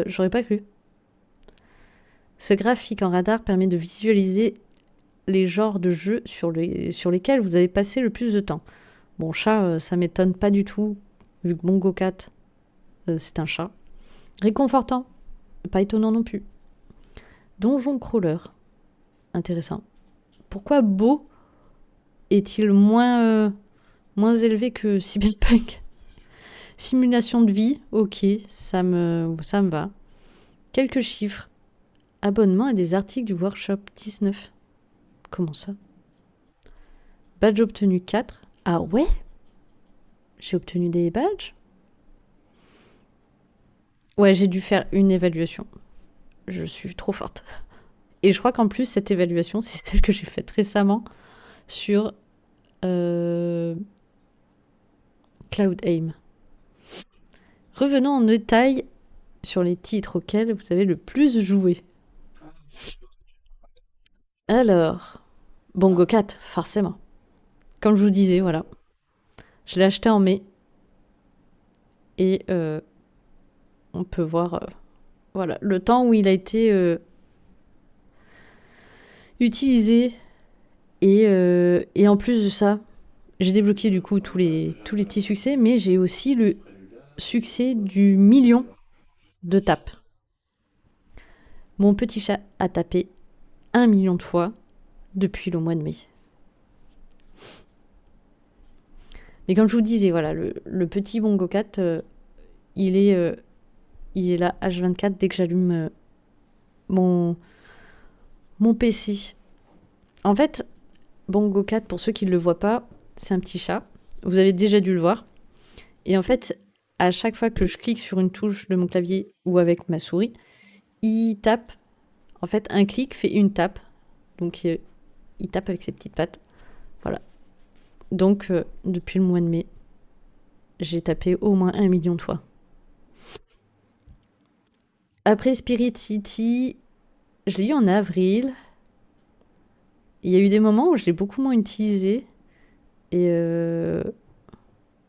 J'aurais pas cru. Ce graphique en radar permet de visualiser les genres de jeux sur lesquels vous avez passé le plus de temps. Bon, chat, ça m'étonne pas du tout, vu que Bongo Cat, c'est un chat. Réconfortant, pas étonnant non plus. Donjon crawler, intéressant. Pourquoi beau est-il moins élevé que Cyberpunk? Simulation de vie, ok, ça me va. Quelques chiffres. Abonnement à des articles du workshop 19. Comment ça? Badge obtenu 4. Ah ouais? J'ai obtenu des badges? Ouais, j'ai dû faire une évaluation. Je suis trop forte. Et je crois qu'en plus, cette évaluation, c'est celle que j'ai faite récemment sur Cloud Aim. Revenons en détail sur les titres auxquels vous avez le plus joué. Alors, Bongo 4, forcément. Comme je vous disais, voilà. Je l'ai acheté en mai. Et on peut voir voilà, le temps où il a été utilisé. Et en plus de ça, j'ai débloqué du coup tous les petits succès, mais j'ai aussi le succès du million de tapes. Mon petit chat a tapé 1 million de fois depuis le mois de mai. Mais comme je vous disais, voilà, le petit Bongo 4, il, est, il est là H24 dès que j'allume mon, mon PC. En fait, Bongo 4, pour ceux qui ne le voient pas, c'est un petit chat. Vous avez déjà dû le voir. Et en fait, à chaque fois que je clique sur une touche de mon clavier ou avec ma souris, il tape. En fait, un clic fait une tape. Donc, il tape avec ses petites pattes. Voilà. Donc, depuis le mois de mai, j'ai tapé au moins 1 million de fois. Après Spirit City, je l'ai eu en avril. Il y a eu des moments où je l'ai beaucoup moins utilisé. Et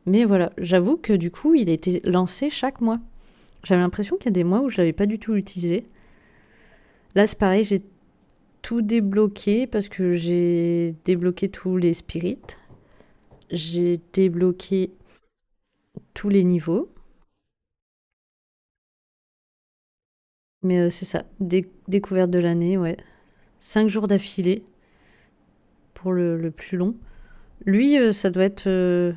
mais voilà, j'avoue que du coup, il a été lancé chaque mois. J'avais l'impression qu'il y a des mois où je l'avais pas du tout utilisé. Là, c'est pareil, j'ai tout débloqué parce que j'ai débloqué tous les spirits. J'ai débloqué tous les niveaux. Mais c'est ça, découverte de l'année, ouais. 5 jours d'affilée pour le plus long. Lui, ça doit être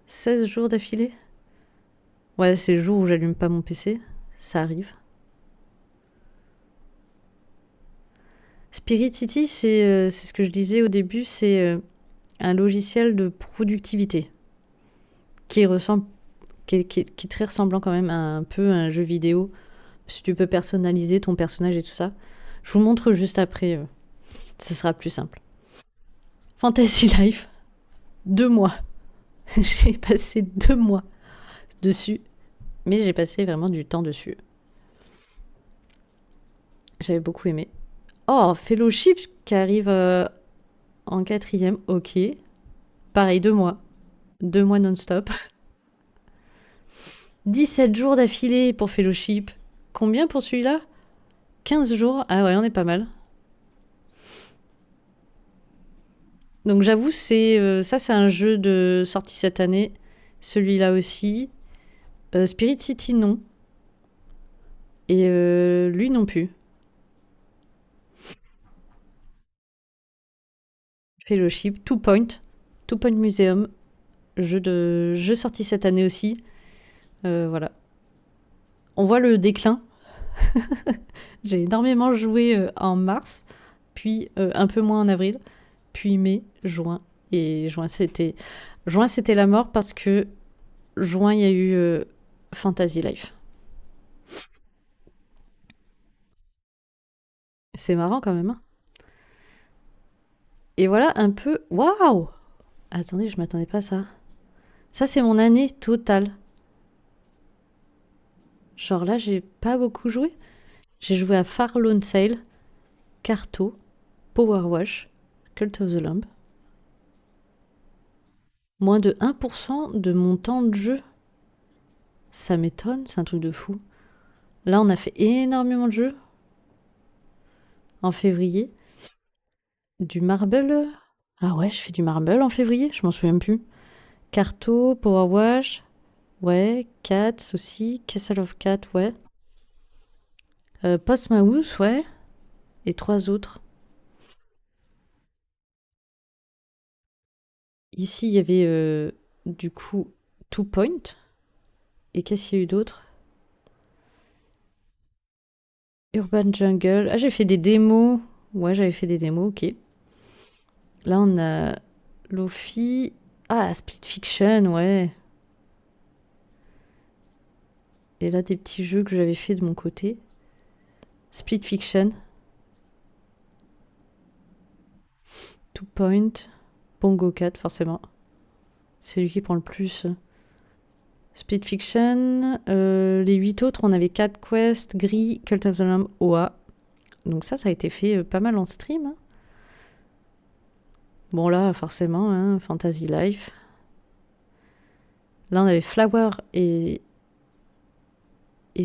16 jours d'affilée. Ouais, c'est le jour où j'allume pas mon PC. Ça arrive. Spirit City, c'est ce que je disais au début, c'est un logiciel de productivité qui ressemble, qui est très ressemblant quand même à un peu un jeu vidéo. Si tu peux personnaliser ton personnage et tout ça. Je vous montre juste après. Ce sera plus simple. Fantasy Life, 2 mois. J'ai passé 2 mois dessus. Mais j'ai passé vraiment du temps dessus. J'avais beaucoup aimé. Oh, Fellowship qui arrive en quatrième, ok. Pareil, 2 mois. 2 mois non-stop. 17 jours d'affilée pour Fellowship. Combien pour celui-là? 15 jours. Ah ouais, on est pas mal. Donc j'avoue, ça c'est un jeu de sortie cette année. Celui-là aussi. Spirit City, non. Et lui non plus. Fellowship, Two Point. Two Point Museum. Jeu sorti cette année aussi. Voilà. On voit le déclin. J'ai énormément joué en mars, puis un peu moins en avril, puis mai, juin. Et juin, c'était la mort parce que juin, il y a eu Fantasy Life. C'est marrant quand même. Hein. Et voilà un peu. Waouh! Attendez, je m'attendais pas à ça. Ça, c'est mon année totale. Genre là, j'ai pas beaucoup joué. J'ai joué à Far Lone Sail, Carto, Power Wash, Cult of the Lamb. Moins de 1% de mon temps de jeu. Ça m'étonne, c'est un truc de fou. Là, on a fait énormément de jeux. En février. Du marble. Ah ouais, je fais du marble en février, je m'en souviens plus. Carto, Power Wash. Ouais, Cats aussi. Castle of Cats, ouais. Post Mouse, ouais. Et 3 autres. Ici, il y avait du coup Two Point. Et qu'est-ce qu'il y a eu d'autre? Urban Jungle. Ah, j'ai fait des démos. Ouais, j'avais fait des démos, ok. Là, on a Lofi. Ah, Split Fiction, ouais. Et là, des petits jeux que j'avais fait de mon côté. Split Fiction. Two Point. Bongo 4, forcément. C'est lui qui prend le plus. Split Fiction. Les 8 autres, on avait Cat Quest, Gris, Cult of the Lamb, OA. Donc ça a été fait pas mal en stream. Hein. Bon là, forcément, hein, Fantasy Life. Là, on avait Flower et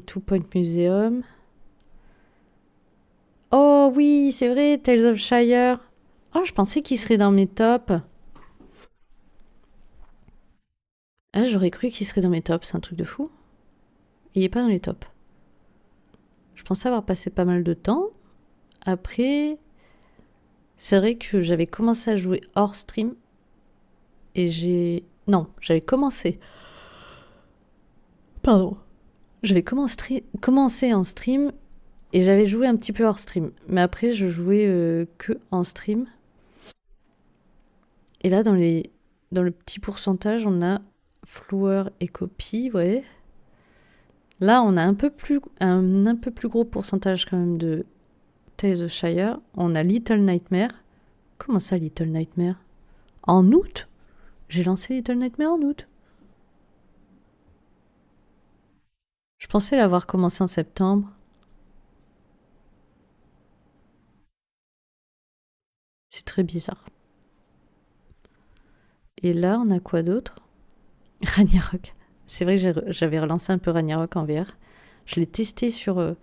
Two Point Museum. Oh oui, c'est vrai, Tales of Shire. Oh, je pensais qu'il serait dans mes tops. Ah, j'aurais cru qu'il serait dans mes tops, c'est un truc de fou. Il est pas dans les tops. Je pensais avoir passé pas mal de temps. Après, c'est vrai que j'avais commencé à jouer hors stream. Et Non, j'avais commencé. Pardon. J'avais commencé en stream et j'avais joué un petit peu hors stream. Mais après, je jouais que en stream. Et là, dans le petit pourcentage, on a Flower et Copy, ouais. Là, on a un peu plus gros pourcentage quand même de Tales of Shire. On a Little Nightmare. Comment ça, Little Nightmare? En août? J'ai lancé Little Nightmare en août. Je pensais l'avoir commencé en septembre. C'est très bizarre. Et là, on a quoi d'autre? Ragnarok. C'est vrai que j'avais relancé un peu Ragnarok en VR. Je l'ai testé sur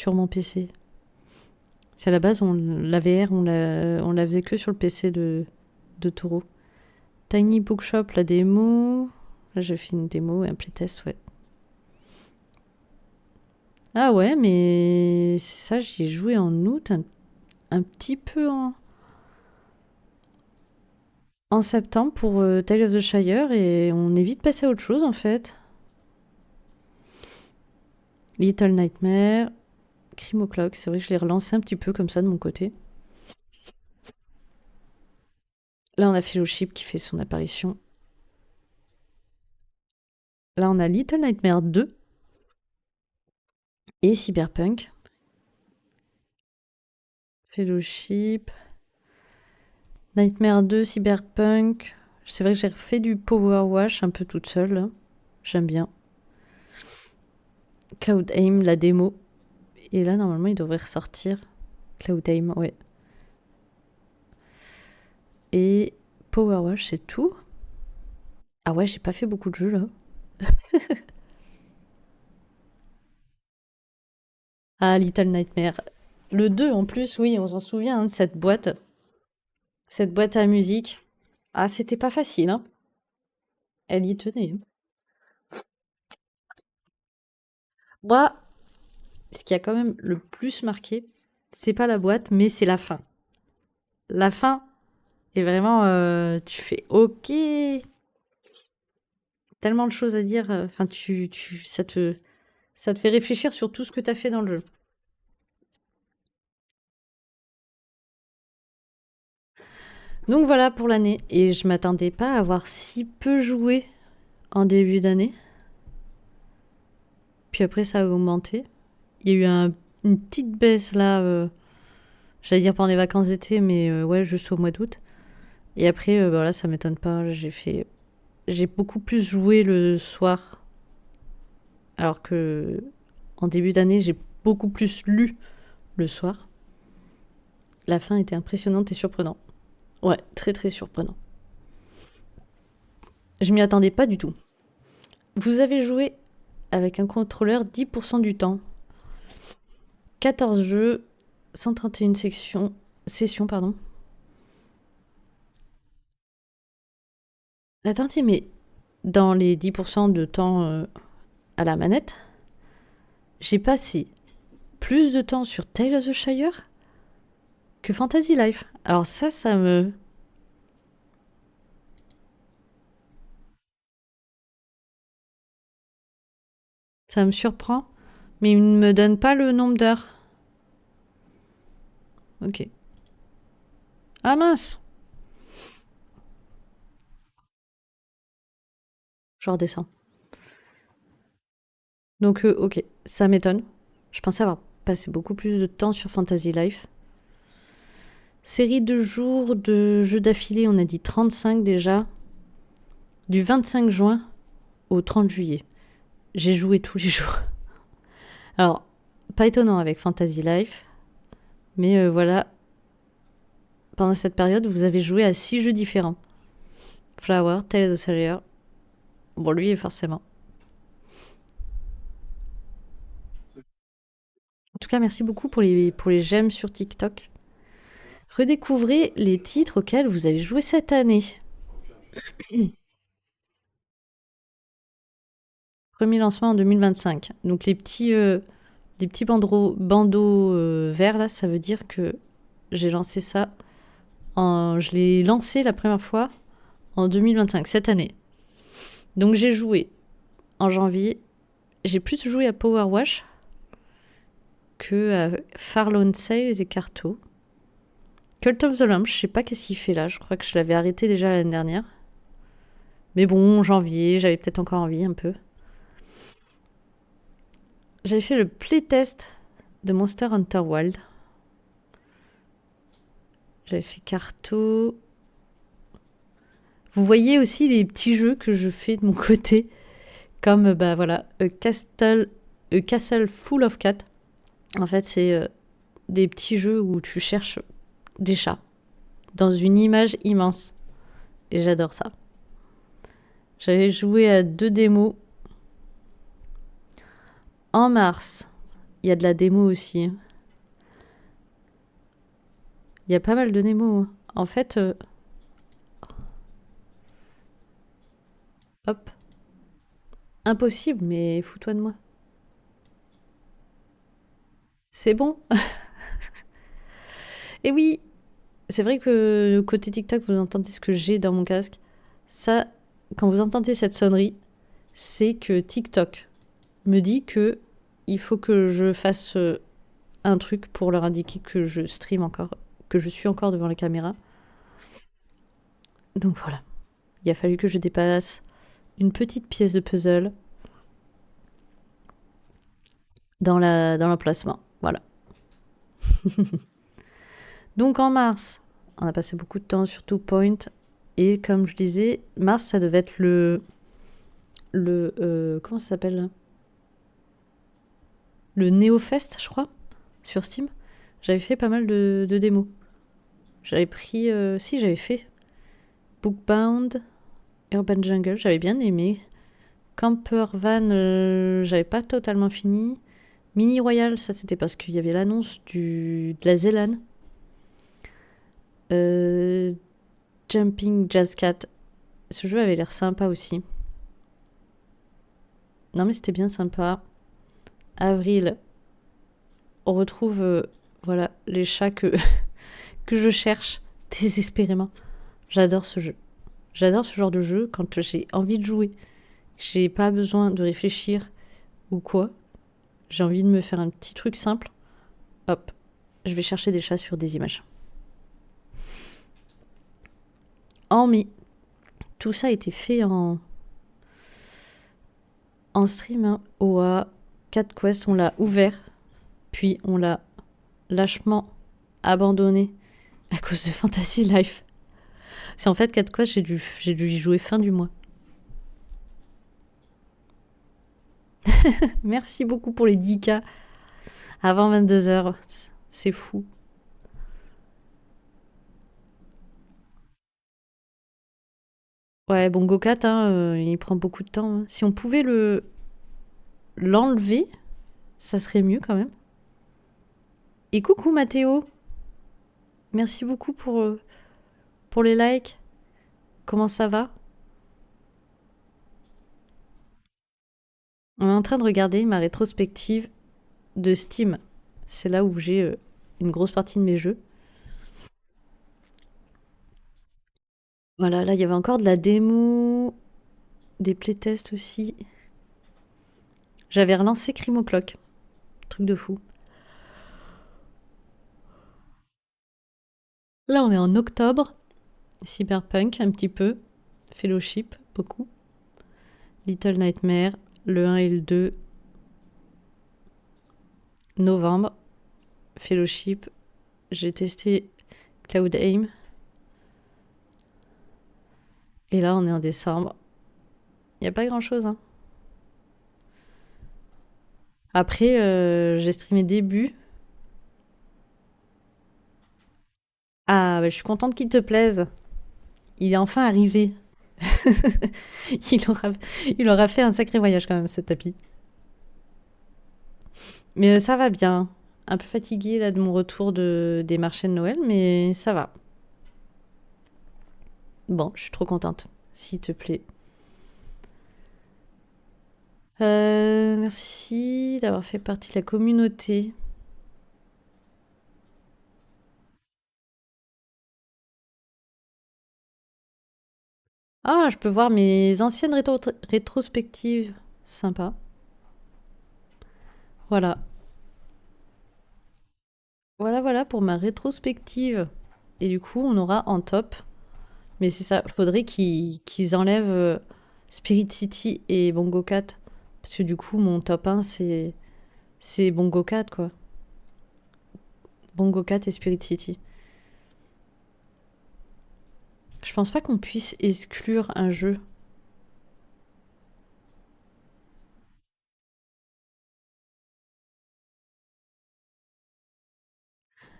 mon PC. C'est à la base, la VR, on la faisait que sur le PC de Taureau. Tiny Bookshop, la démo. Là, j'ai fait une démo et un playtest, ouais. Ah ouais, mais c'est ça, j'y ai joué en août, un petit peu en septembre pour Tale of the Shire et on est vite passé à autre chose en fait. Little Nightmare, Crime O'Clock, c'est vrai que je l'ai relancé un petit peu comme ça de mon côté. Là, on a Fellowship qui fait son apparition. Là, on a Little Nightmare 2 et Cyberpunk. Fellowship, Nightmare 2, Cyberpunk. C'est vrai que j'ai refait du Power Wash un peu toute seule. J'aime bien. Cloud Aim, la démo. Et là, normalement, il devrait ressortir. Cloud Time, ouais. Et Power Wash, c'est tout. Ah ouais, j'ai pas fait beaucoup de jeux là. Ah, Little Nightmare. Le 2 en plus, oui, on s'en souvient hein, de cette boîte. Cette boîte à musique. Ah, c'était pas facile, hein. Elle y tenait. Moi, ce qui a quand même le plus marqué, c'est pas la boîte, mais c'est la fin. La fin est vraiment. Tu fais OK. Tellement de choses à dire. Enfin, ça te fait réfléchir sur tout ce que t'as fait dans le jeu. Donc voilà pour l'année. Et je m'attendais pas à avoir si peu joué en début d'année. Puis après, ça a augmenté. Il y a eu une petite baisse là, j'allais dire pendant les vacances d'été, mais ouais, juste au mois d'août. Et après, voilà, ça m'étonne pas. J'ai beaucoup plus joué le soir, alors que en début d'année, j'ai beaucoup plus lu le soir. La fin était impressionnante et surprenante. Ouais, très très surprenant. Je m'y attendais pas du tout. Vous avez joué avec un contrôleur 10% du temps. 14 jeux, 131 sessions, pardon. Attendez, mais dans les 10% de temps à la manette, j'ai passé plus de temps sur Tale of the Shire que Fantasy Life. Alors ça me surprend, mais il ne me donne pas le nombre d'heures. Ok. Ah mince. Je redescends. Donc ok, ça m'étonne. Je pensais avoir passé beaucoup plus de temps sur Fantasy Life. Série de jours de jeux d'affilée, on a dit 35 déjà. Du 25 juin au 30 juillet. J'ai joué tous les jours. Alors, pas étonnant avec Fantasy Life, mais voilà, pendant cette période, vous avez joué à 6 jeux différents. Flower, Tale of the Shire. Bon, lui, forcément. En tout cas, merci beaucoup pour les j'aime sur TikTok. Redécouvrez les titres auxquels vous avez joué cette année. Premier lancement en 2025. Donc les petits bandeaux verts là, ça veut dire que j'ai lancé ça. Je l'ai lancé la première fois en 2025, cette année. Donc j'ai joué en janvier. J'ai plus joué à Power Wash que à Farlone Sales et Carto. Cult of the Lamb, je sais pas qu'est-ce qu'il fait là. Je crois que je l'avais arrêté déjà l'année dernière. Mais bon, janvier, j'avais peut-être encore envie un peu. J'avais fait le playtest de Monster Hunter World. J'avais fait Carto. Vous voyez aussi les petits jeux que je fais de mon côté. Comme, bah voilà, A Castle Full of Cats. En fait, c'est des petits jeux où tu cherches des chats dans une image immense. Et j'adore ça. J'avais joué à 2 démos. En mars, il y a de la démo aussi. Il y a pas mal de démos. En fait, hop. Impossible, mais fous-toi de moi. C'est bon. Et oui, c'est vrai que côté TikTok, vous entendez ce que j'ai dans mon casque. Ça, quand vous entendez cette sonnerie, c'est que TikTok me dit que il faut que je fasse un truc pour leur indiquer que je stream encore, que je suis encore devant la caméra. Donc voilà. Il a fallu que je dépasse une petite pièce de puzzle dans l'emplacement. Voilà. Donc en mars, on a passé beaucoup de temps sur 2Point. Et comme je disais, mars, ça devait être comment ça s'appelle là, le NeoFest, je crois. sur Steam. J'avais fait pas mal de démos. J'avais pris... si, j'avais fait Bookbound, Urban Jungle, j'avais bien aimé. Camper Van, j'avais pas totalement fini. Mini Royal, ça c'était parce qu'il y avait l'annonce de la Zélane. Jumping Jazz Cat, ce jeu avait l'air sympa aussi. Non mais c'était bien sympa. Avril, on retrouve voilà, les chats que je cherche désespérément. J'adore ce jeu. J'adore ce genre de jeu quand j'ai envie de jouer. J'ai pas besoin de réfléchir ou quoi. J'ai envie de me faire un petit truc simple. Hop, je vais chercher des chats sur des images. Oh mais tout ça a été fait en stream. Hein. OA 4 Quest, on l'a ouvert. Puis on l'a lâchement abandonné à cause de Fantasy Life. C'est en fait 4 Quest, j'ai dû y jouer fin du mois. Merci beaucoup pour les 10K avant 22h. C'est fou. Ouais, bon, Gokat, hein, il prend beaucoup de temps. Hein. Si on pouvait l'enlever, ça serait mieux quand même. Et coucou Mathéo. Merci beaucoup pour les likes. Comment ça va? On est en train de regarder ma rétrospective de Steam. C'est là où j'ai une grosse partie de mes jeux. Voilà, là il y avait encore de la démo, des playtests aussi. J'avais relancé Crime Clock. Truc de fou. Là on est en octobre. Cyberpunk un petit peu. Fellowship, beaucoup. Little Nightmare, le 1 et le 2. Novembre. Fellowship. J'ai testé Cloud Aim. Et là on est en décembre. Il n'y a pas grand chose. Hein. Après, j'ai streamé début. Ah, bah, je suis contente qu'il te plaise. Il est enfin arrivé. il aura fait un sacré voyage quand même, ce tapis. Mais ça va bien. Un peu fatiguée là de mon retour des marchés de Noël, mais ça va. Bon, je suis trop contente, s'il te plaît. Merci d'avoir fait partie de la communauté. Ah, je peux voir mes anciennes rétrospectives. Sympa. Voilà. Voilà pour ma rétrospective. Et du coup, on aura en top. Mais c'est ça, faudrait qu'ils enlèvent Spirit City et Bongo 4. Parce que du coup, mon top 1, c'est Bongo 4, quoi. Bongo 4 et Spirit City. Je pense pas qu'on puisse exclure un jeu.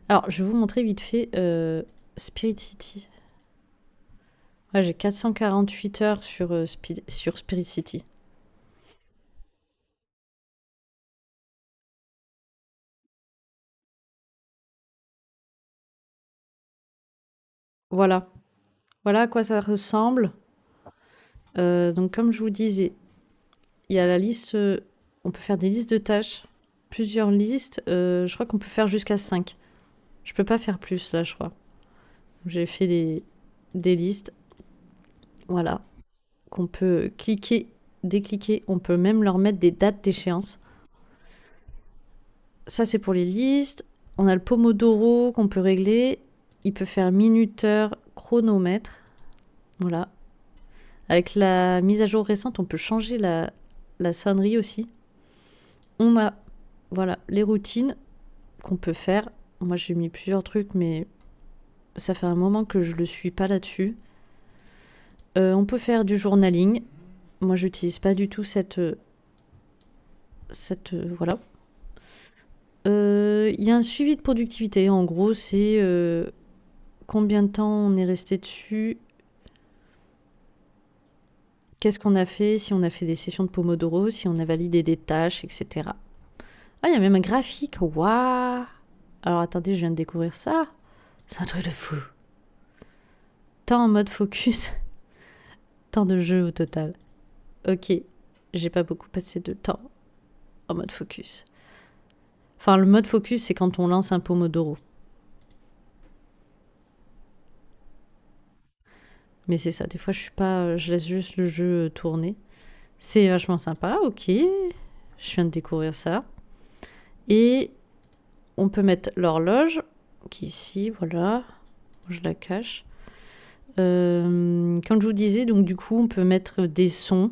Alors, je vais vous montrer vite fait Spirit City. Ouais, j'ai 448 heures sur Spirit City. Voilà. Voilà à quoi ça ressemble. Donc, comme je vous disais, il y a la liste. On peut faire des listes de tâches. Plusieurs listes. Je crois qu'on peut faire jusqu'à 5. Je peux pas faire plus là, je crois. J'ai fait des listes. Voilà. Qu'on peut cliquer, décliquer. On peut même leur mettre des dates d'échéance. Ça, c'est pour les listes. On a le Pomodoro qu'on peut régler. Il peut faire minuteur, chronomètre. Voilà. Avec la mise à jour récente, on peut changer la sonnerie aussi. On a voilà, les routines qu'on peut faire. Moi, j'ai mis plusieurs trucs, mais ça fait un moment que je le suis pas là-dessus. On peut faire du journaling. Moi, j'utilise pas du tout cette voilà. Il y a un suivi de productivité. En gros, c'est combien de temps on est resté dessus, qu'est-ce qu'on a fait, si on a fait des sessions de Pomodoro, si on a validé des tâches, etc. Ah, il y a même un graphique. Waouh! Alors attendez, je viens de découvrir ça. C'est un truc de fou. Temps en mode focus. Temps de jeu au total. Ok, j'ai pas beaucoup passé de temps en mode focus. Enfin, le mode focus, c'est quand on lance un Pomodoro. Mais c'est ça, des fois je laisse juste le jeu tourner. C'est vachement sympa, ok. Je viens de découvrir ça. Et on peut mettre l'horloge, qui est ici, voilà. Je la cache. Comme je vous disais, donc du coup, on peut mettre des sons.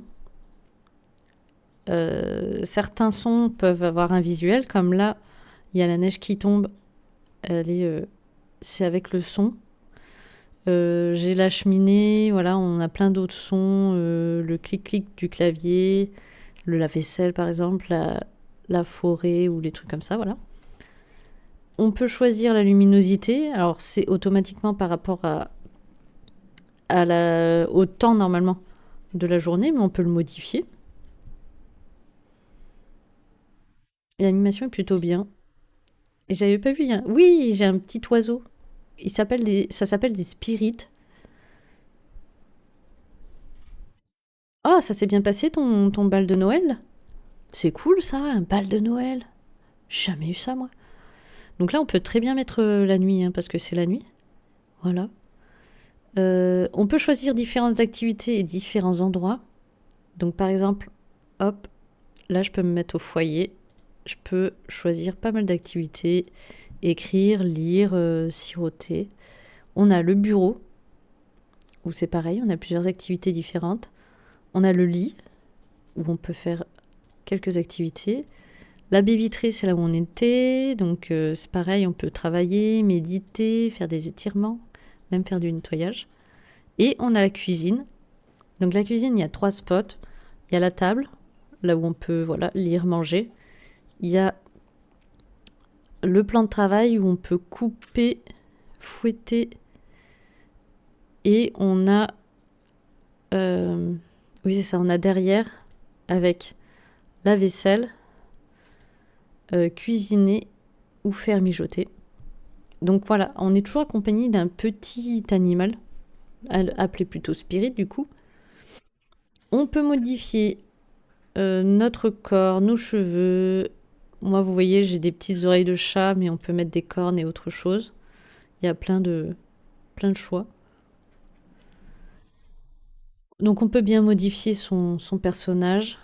Certains sons peuvent avoir un visuel, comme là, il y a la neige qui tombe. C'est avec le son. J'ai la cheminée, voilà, on a plein d'autres sons, le clic-clic du clavier, le lave-vaisselle par exemple, la forêt ou les trucs comme ça, voilà. On peut choisir la luminosité, alors c'est automatiquement par rapport au temps normalement de la journée, mais on peut le modifier. L'animation est plutôt bien. Et j'avais pas vu, oui, j'ai un petit oiseau. Ça s'appelle des spirites. Oh, ça s'est bien passé ton bal de Noël? C'est cool ça, un bal de Noël. J'ai jamais eu ça moi. Donc là, on peut très bien mettre la nuit, hein, parce que c'est la nuit. Voilà. On peut choisir différentes activités et différents endroits. Donc par exemple, hop, là je peux me mettre au foyer. Je peux choisir pas mal d'activités. Écrire, lire, siroter. On a le bureau, où c'est pareil, on a plusieurs activités différentes. On a le lit, où on peut faire quelques activités. La baie vitrée, c'est là où on était. Donc c'est pareil, on peut travailler, méditer, faire des étirements, même faire du nettoyage. Et on a la cuisine. Donc la cuisine, il y a 3 spots. Il y a la table, là où on peut lire, manger. Il y a le plan de travail où on peut couper, fouetter. Et on a... oui, c'est ça, on a derrière, avec la vaisselle, cuisiner ou faire mijoter. Donc voilà, on est toujours accompagné d'un petit animal, appelé plutôt spirit du coup. On peut modifier notre corps, nos cheveux. Moi, vous voyez, j'ai des petites oreilles de chat, mais on peut mettre des cornes et autre chose. Il y a plein de choix. Donc on peut bien modifier son personnage,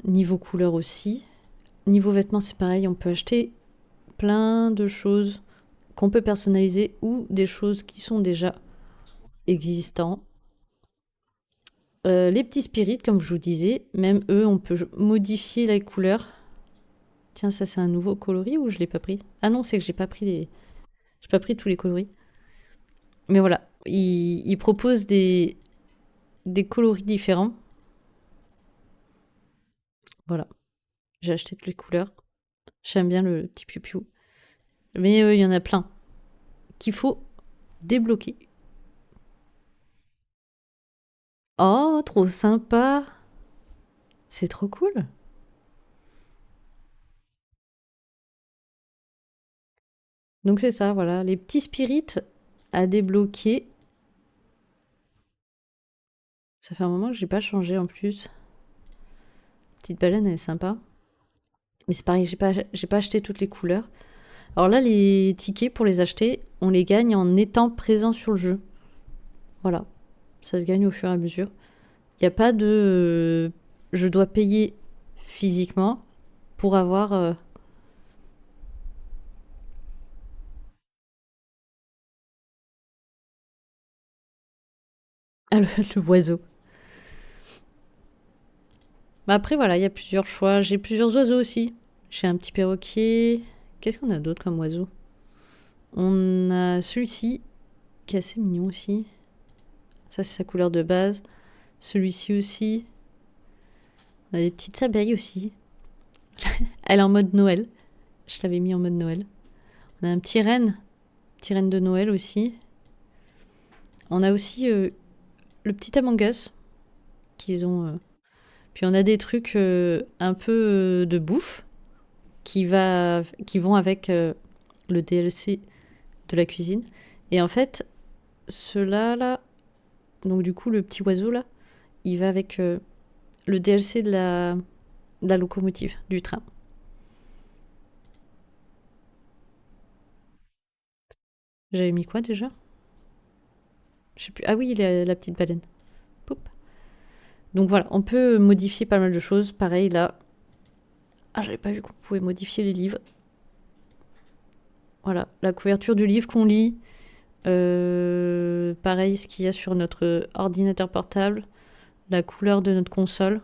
niveau couleur aussi. Niveau vêtements, c'est pareil, on peut acheter plein de choses qu'on peut personnaliser ou des choses qui sont déjà existantes. Les petits spirits, comme je vous disais, même eux, on peut modifier la couleur. Tiens, ça c'est un nouveau coloris ou je l'ai pas pris? Ah non, c'est que j'ai pas pris tous les coloris. Mais voilà, ils proposent des coloris différents. Voilà, j'ai acheté toutes les couleurs. J'aime bien le petit piou-piou. Mais il y en a plein qu'il faut débloquer. Oh, trop sympa! C'est trop cool! Donc c'est ça, voilà, les petits spirites à débloquer. Ça fait un moment que j'ai pas changé en plus. Petite baleine, elle est sympa. Mais c'est pareil, j'ai pas acheté toutes les couleurs. Alors là, les tickets pour les acheter, on les gagne en étant présent sur le jeu. Voilà, ça se gagne au fur et à mesure. Il n'y a pas de... je dois payer physiquement pour avoir... Ah, le oiseau. Bah après, voilà, il y a plusieurs choix. J'ai plusieurs oiseaux aussi. J'ai un petit perroquet. Qu'est-ce qu'on a d'autre comme oiseau? On a celui-ci, qui est assez mignon aussi. Ça, c'est sa couleur de base. Celui-ci aussi. On a des petites abeilles aussi. Elle est en mode Noël. Je l'avais mis en mode Noël. On a un petit renne de Noël aussi. On a aussi le petit Among Us qu'ils ont. Puis on a des trucs un peu de bouffe qui vont avec le DLC de la cuisine. Et en fait, ceux-là, là, donc du coup, le petit oiseau, là, il va avec le DLC de la locomotive, du train. J'avais mis quoi déjà? Je sais plus. Ah oui, la petite baleine. Poup. Donc voilà, on peut modifier pas mal de choses. Pareil, là. Ah, j'avais pas vu qu'on pouvait modifier les livres. Voilà, la couverture du livre qu'on lit. Pareil, ce qu'il y a sur notre ordinateur portable. La couleur de notre console.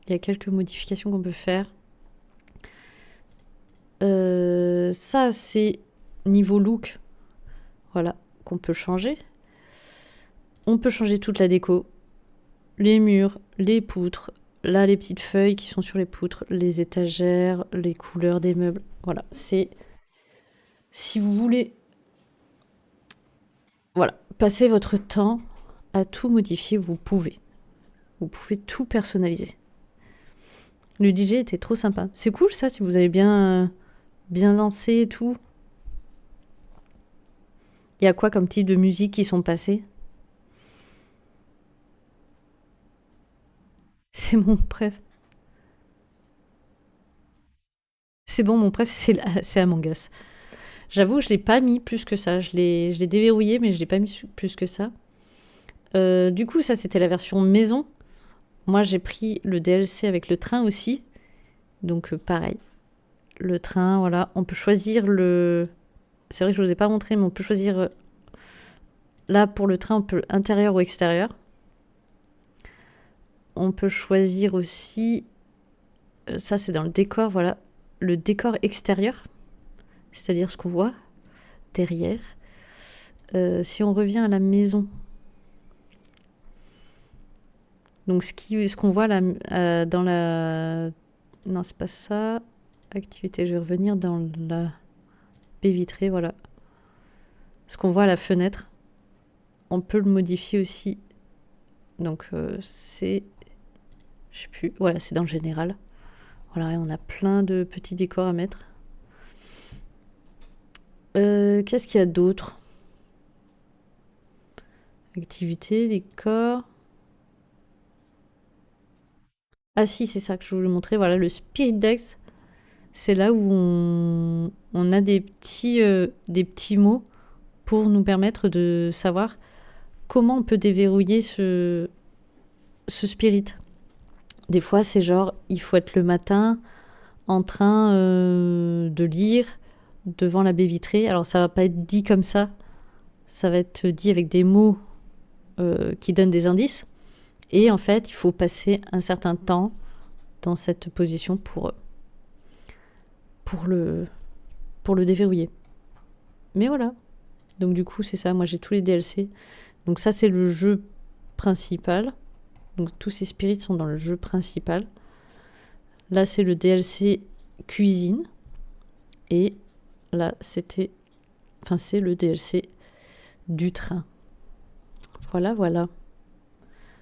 Il y a quelques modifications qu'on peut faire. Ça, c'est niveau look. Voilà, qu'on peut changer. On peut changer toute la déco. Les murs, les poutres. Là, les petites feuilles qui sont sur les poutres, les étagères, les couleurs des meubles. Voilà, c'est... Si vous voulez, voilà, passer votre temps à tout modifier, vous pouvez. Vous pouvez tout personnaliser. Le DJ était trop sympa. C'est cool ça, si vous avez bien dansé et tout. Il y a quoi comme type de musique qui sont passées? C'est mon préf. C'est bon, mon préf, c'est Among Us. J'avoue, je l'ai pas mis plus que ça. Je l'ai déverrouillé, mais je l'ai pas mis plus que ça. Du coup, ça, c'était la version maison. Moi, j'ai pris le DLC avec le train aussi. Donc, pareil. Le train, voilà. On peut choisir le... C'est vrai que je ne vous ai pas montré, mais on peut choisir... Là, pour le train, on peut intérieur ou extérieur. On peut choisir aussi... Ça, c'est dans le décor, voilà. Le décor extérieur. C'est-à-dire ce qu'on voit derrière. Si on revient à la maison... Donc, ce qu'on voit là, dans la... Non, c'est pas ça. Activité, je vais revenir dans la baie vitrée, voilà. Ce qu'on voit à la fenêtre, on peut le modifier aussi. Donc, c'est... Je sais plus. Voilà, c'est dans le général. Voilà, et on a plein de petits décors à mettre. Qu'est-ce qu'il y a d'autre? Activité, décor... Ah si, c'est ça que je voulais montrer. Voilà, le Spirit Dex. C'est là où on a des petits mots pour nous permettre de savoir comment on peut déverrouiller ce spirit. Des fois, c'est genre, il faut être le matin en train de lire devant la baie vitrée. Alors, ça va pas être dit comme ça. Ça va être dit avec des mots qui donnent des indices. Et en fait, il faut passer un certain temps dans cette position pour le déverrouiller. Mais voilà. Donc du coup, c'est ça. Moi, j'ai tous les DLC. Donc ça, c'est le jeu principal. Donc tous ces spirits sont dans le jeu principal. Là, c'est le DLC cuisine. Et là, c'est le DLC du train. Voilà, voilà.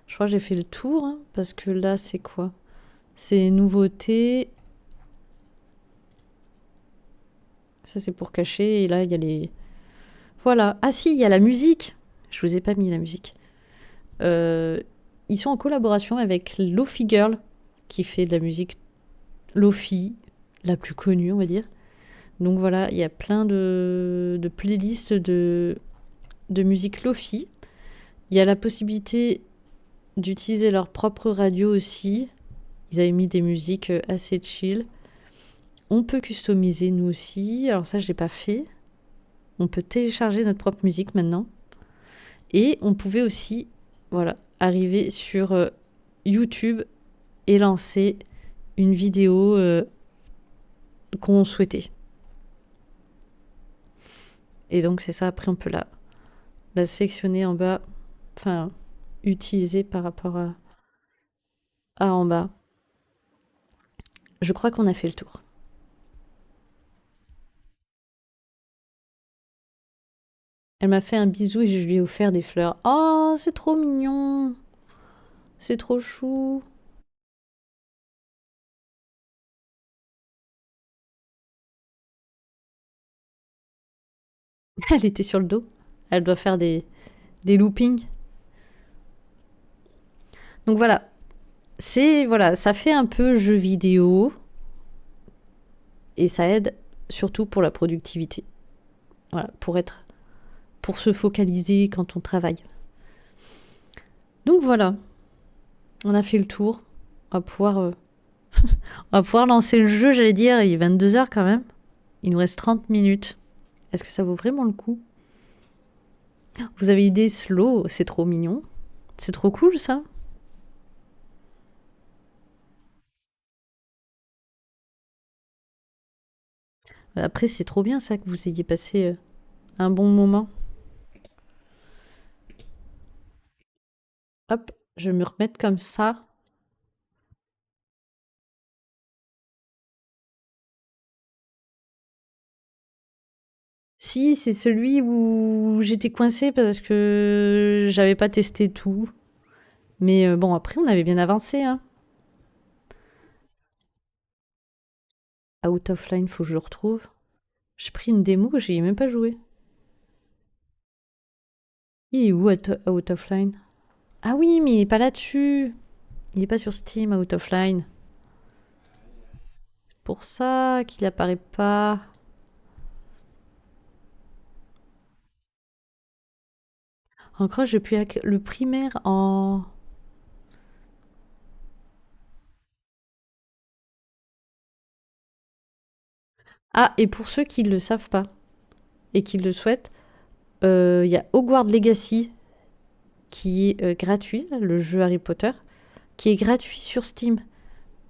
Je crois que j'ai fait le tour, hein, parce que là, c'est quoi? C'est nouveautés. Ça, c'est pour cacher. Et là, il y a les... Voilà. Ah si, il y a la musique. Je vous ai pas mis la musique. Ils sont en collaboration avec Lofi Girl, qui fait de la musique Lofi, la plus connue, on va dire. Donc voilà, il y a plein de playlists de musique Lofi. Il y a la possibilité d'utiliser leur propre radio aussi. Ils avaient mis des musiques assez chill. On peut customiser nous aussi. Alors ça, je l'ai pas fait. On peut télécharger notre propre musique maintenant. Et on pouvait aussi, voilà, arriver sur YouTube et lancer une vidéo qu'on souhaitait. Et donc c'est ça, après on peut la sectionner en bas, enfin utiliser par rapport à en bas. Je crois qu'on a fait le tour. Elle m'a fait un bisou et je lui ai offert des fleurs. Oh, c'est trop mignon. C'est trop chou. Elle était sur le dos. Elle doit faire des loopings. Donc voilà. Voilà, ça fait un peu jeu vidéo. Et ça aide surtout pour la productivité. Voilà, pour se focaliser quand on travaille. Donc voilà, on a fait le tour. On va pouvoir lancer le jeu, j'allais dire. Il est 22h quand même. Il nous reste 30 minutes. Est-ce que ça vaut vraiment le coup? Vous avez eu des slows, c'est trop mignon. C'est trop cool ça. Après, c'est trop bien ça que vous ayez passé un bon moment. Hop, je vais me remettre comme ça. Si, c'est celui où j'étais coincée parce que j'avais pas testé tout. Mais bon, après, on avait bien avancé. Hein. Out of Line, faut que je le retrouve. J'ai pris une démo que j'y ai même pas joué. Il est où Out of Line? Ah oui, mais il est pas là-dessus. Il est pas sur Steam, Out of Line. Pour ça qu'il apparaît pas. Encore, depuis le primaire en. Ah, et pour ceux qui ne le savent pas et qui le souhaitent, il y a Hogwarts Legacy qui est gratuit, le jeu Harry Potter, qui est gratuit sur Steam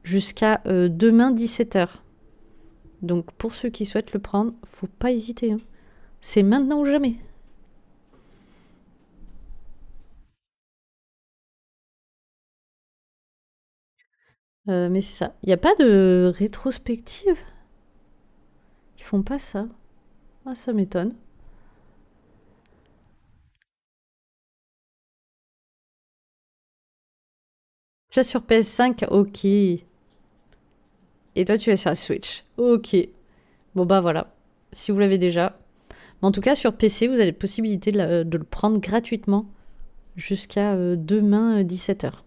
jusqu'à demain 17h. Donc pour ceux qui souhaitent le prendre, faut pas hésiter. Hein. C'est maintenant ou jamais. Mais c'est ça. Il n'y a pas de rétrospective. Ils font pas ça. Ah, ça m'étonne. Là sur PS5, ok. Et toi tu es sur la Switch. Ok. Bon bah voilà. Si vous l'avez déjà. Mais en tout cas sur PC, vous avez la possibilité de le prendre gratuitement jusqu'à demain 17h.